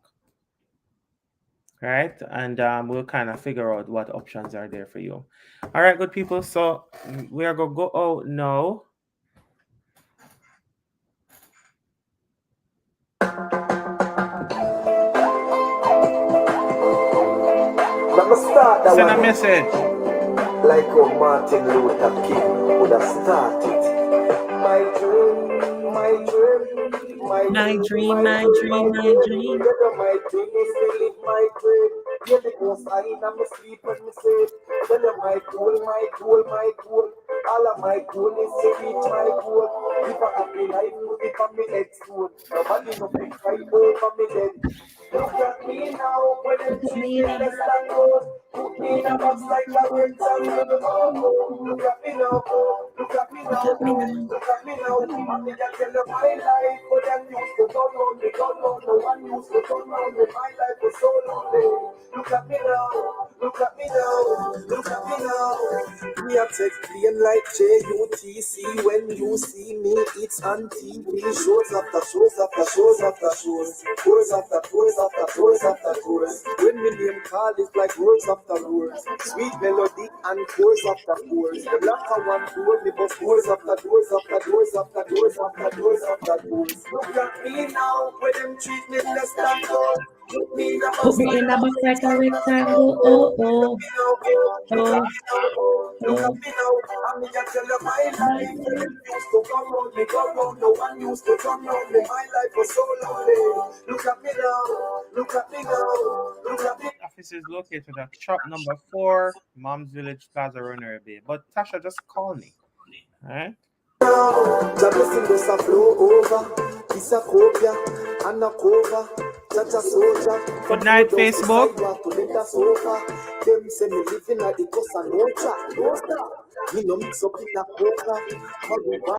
Right? And we'll kind of figure out what options are there for you. All right, good people. So we are gonna go out now. Send a message. Like how Martin Luther King would have started. My dream, my dream, My dream, my dream, my dream. My dream is to live my dream. Yeah, because I am asleep when me say, well, my goal, my goal, my goal. All of my goal is to reach my goal. If I happy life, put it on me head soon. Nobody no big fight over me then. Look at me now, when them treat me less than gold. Put me in a box like a rectangle. Oh, look at me now, oh, look at me now, oh, look at me now. I think I tell them my life, but them used to turn on me, don't know. No one used to turn on me. My life was so lonely. Look at me now, look at me now, look at me now. Me a take plain like JUTC. When you see me, it's on TV. Shows after shows after shows after shows. Tours after tours after tours after tours. When me name call, it's like words after words. Sweet melody and chorus after chorus. The laughter one door, me bust doors after doors after doors after doors after doors after doors. Look at me now, when them treat me less than gold. Put me in a box Put me in a box like a rectangle. Oh, oh, oh. Look at me now, and me can tell you my life. Used to come round me, go round. No one used to come round me. My life was so lonely. Look at me now, look at me now, look at me. Office is located at shop number 4, Mom's Village Plaza, Runner Bay. But Tasha, just call me. All right? The blessing does a flow over. It's a copia and a cover. Jaja soldier. Good night, Facebook. Them say me living like the Cosa Nostra. Me no mix up in a coca.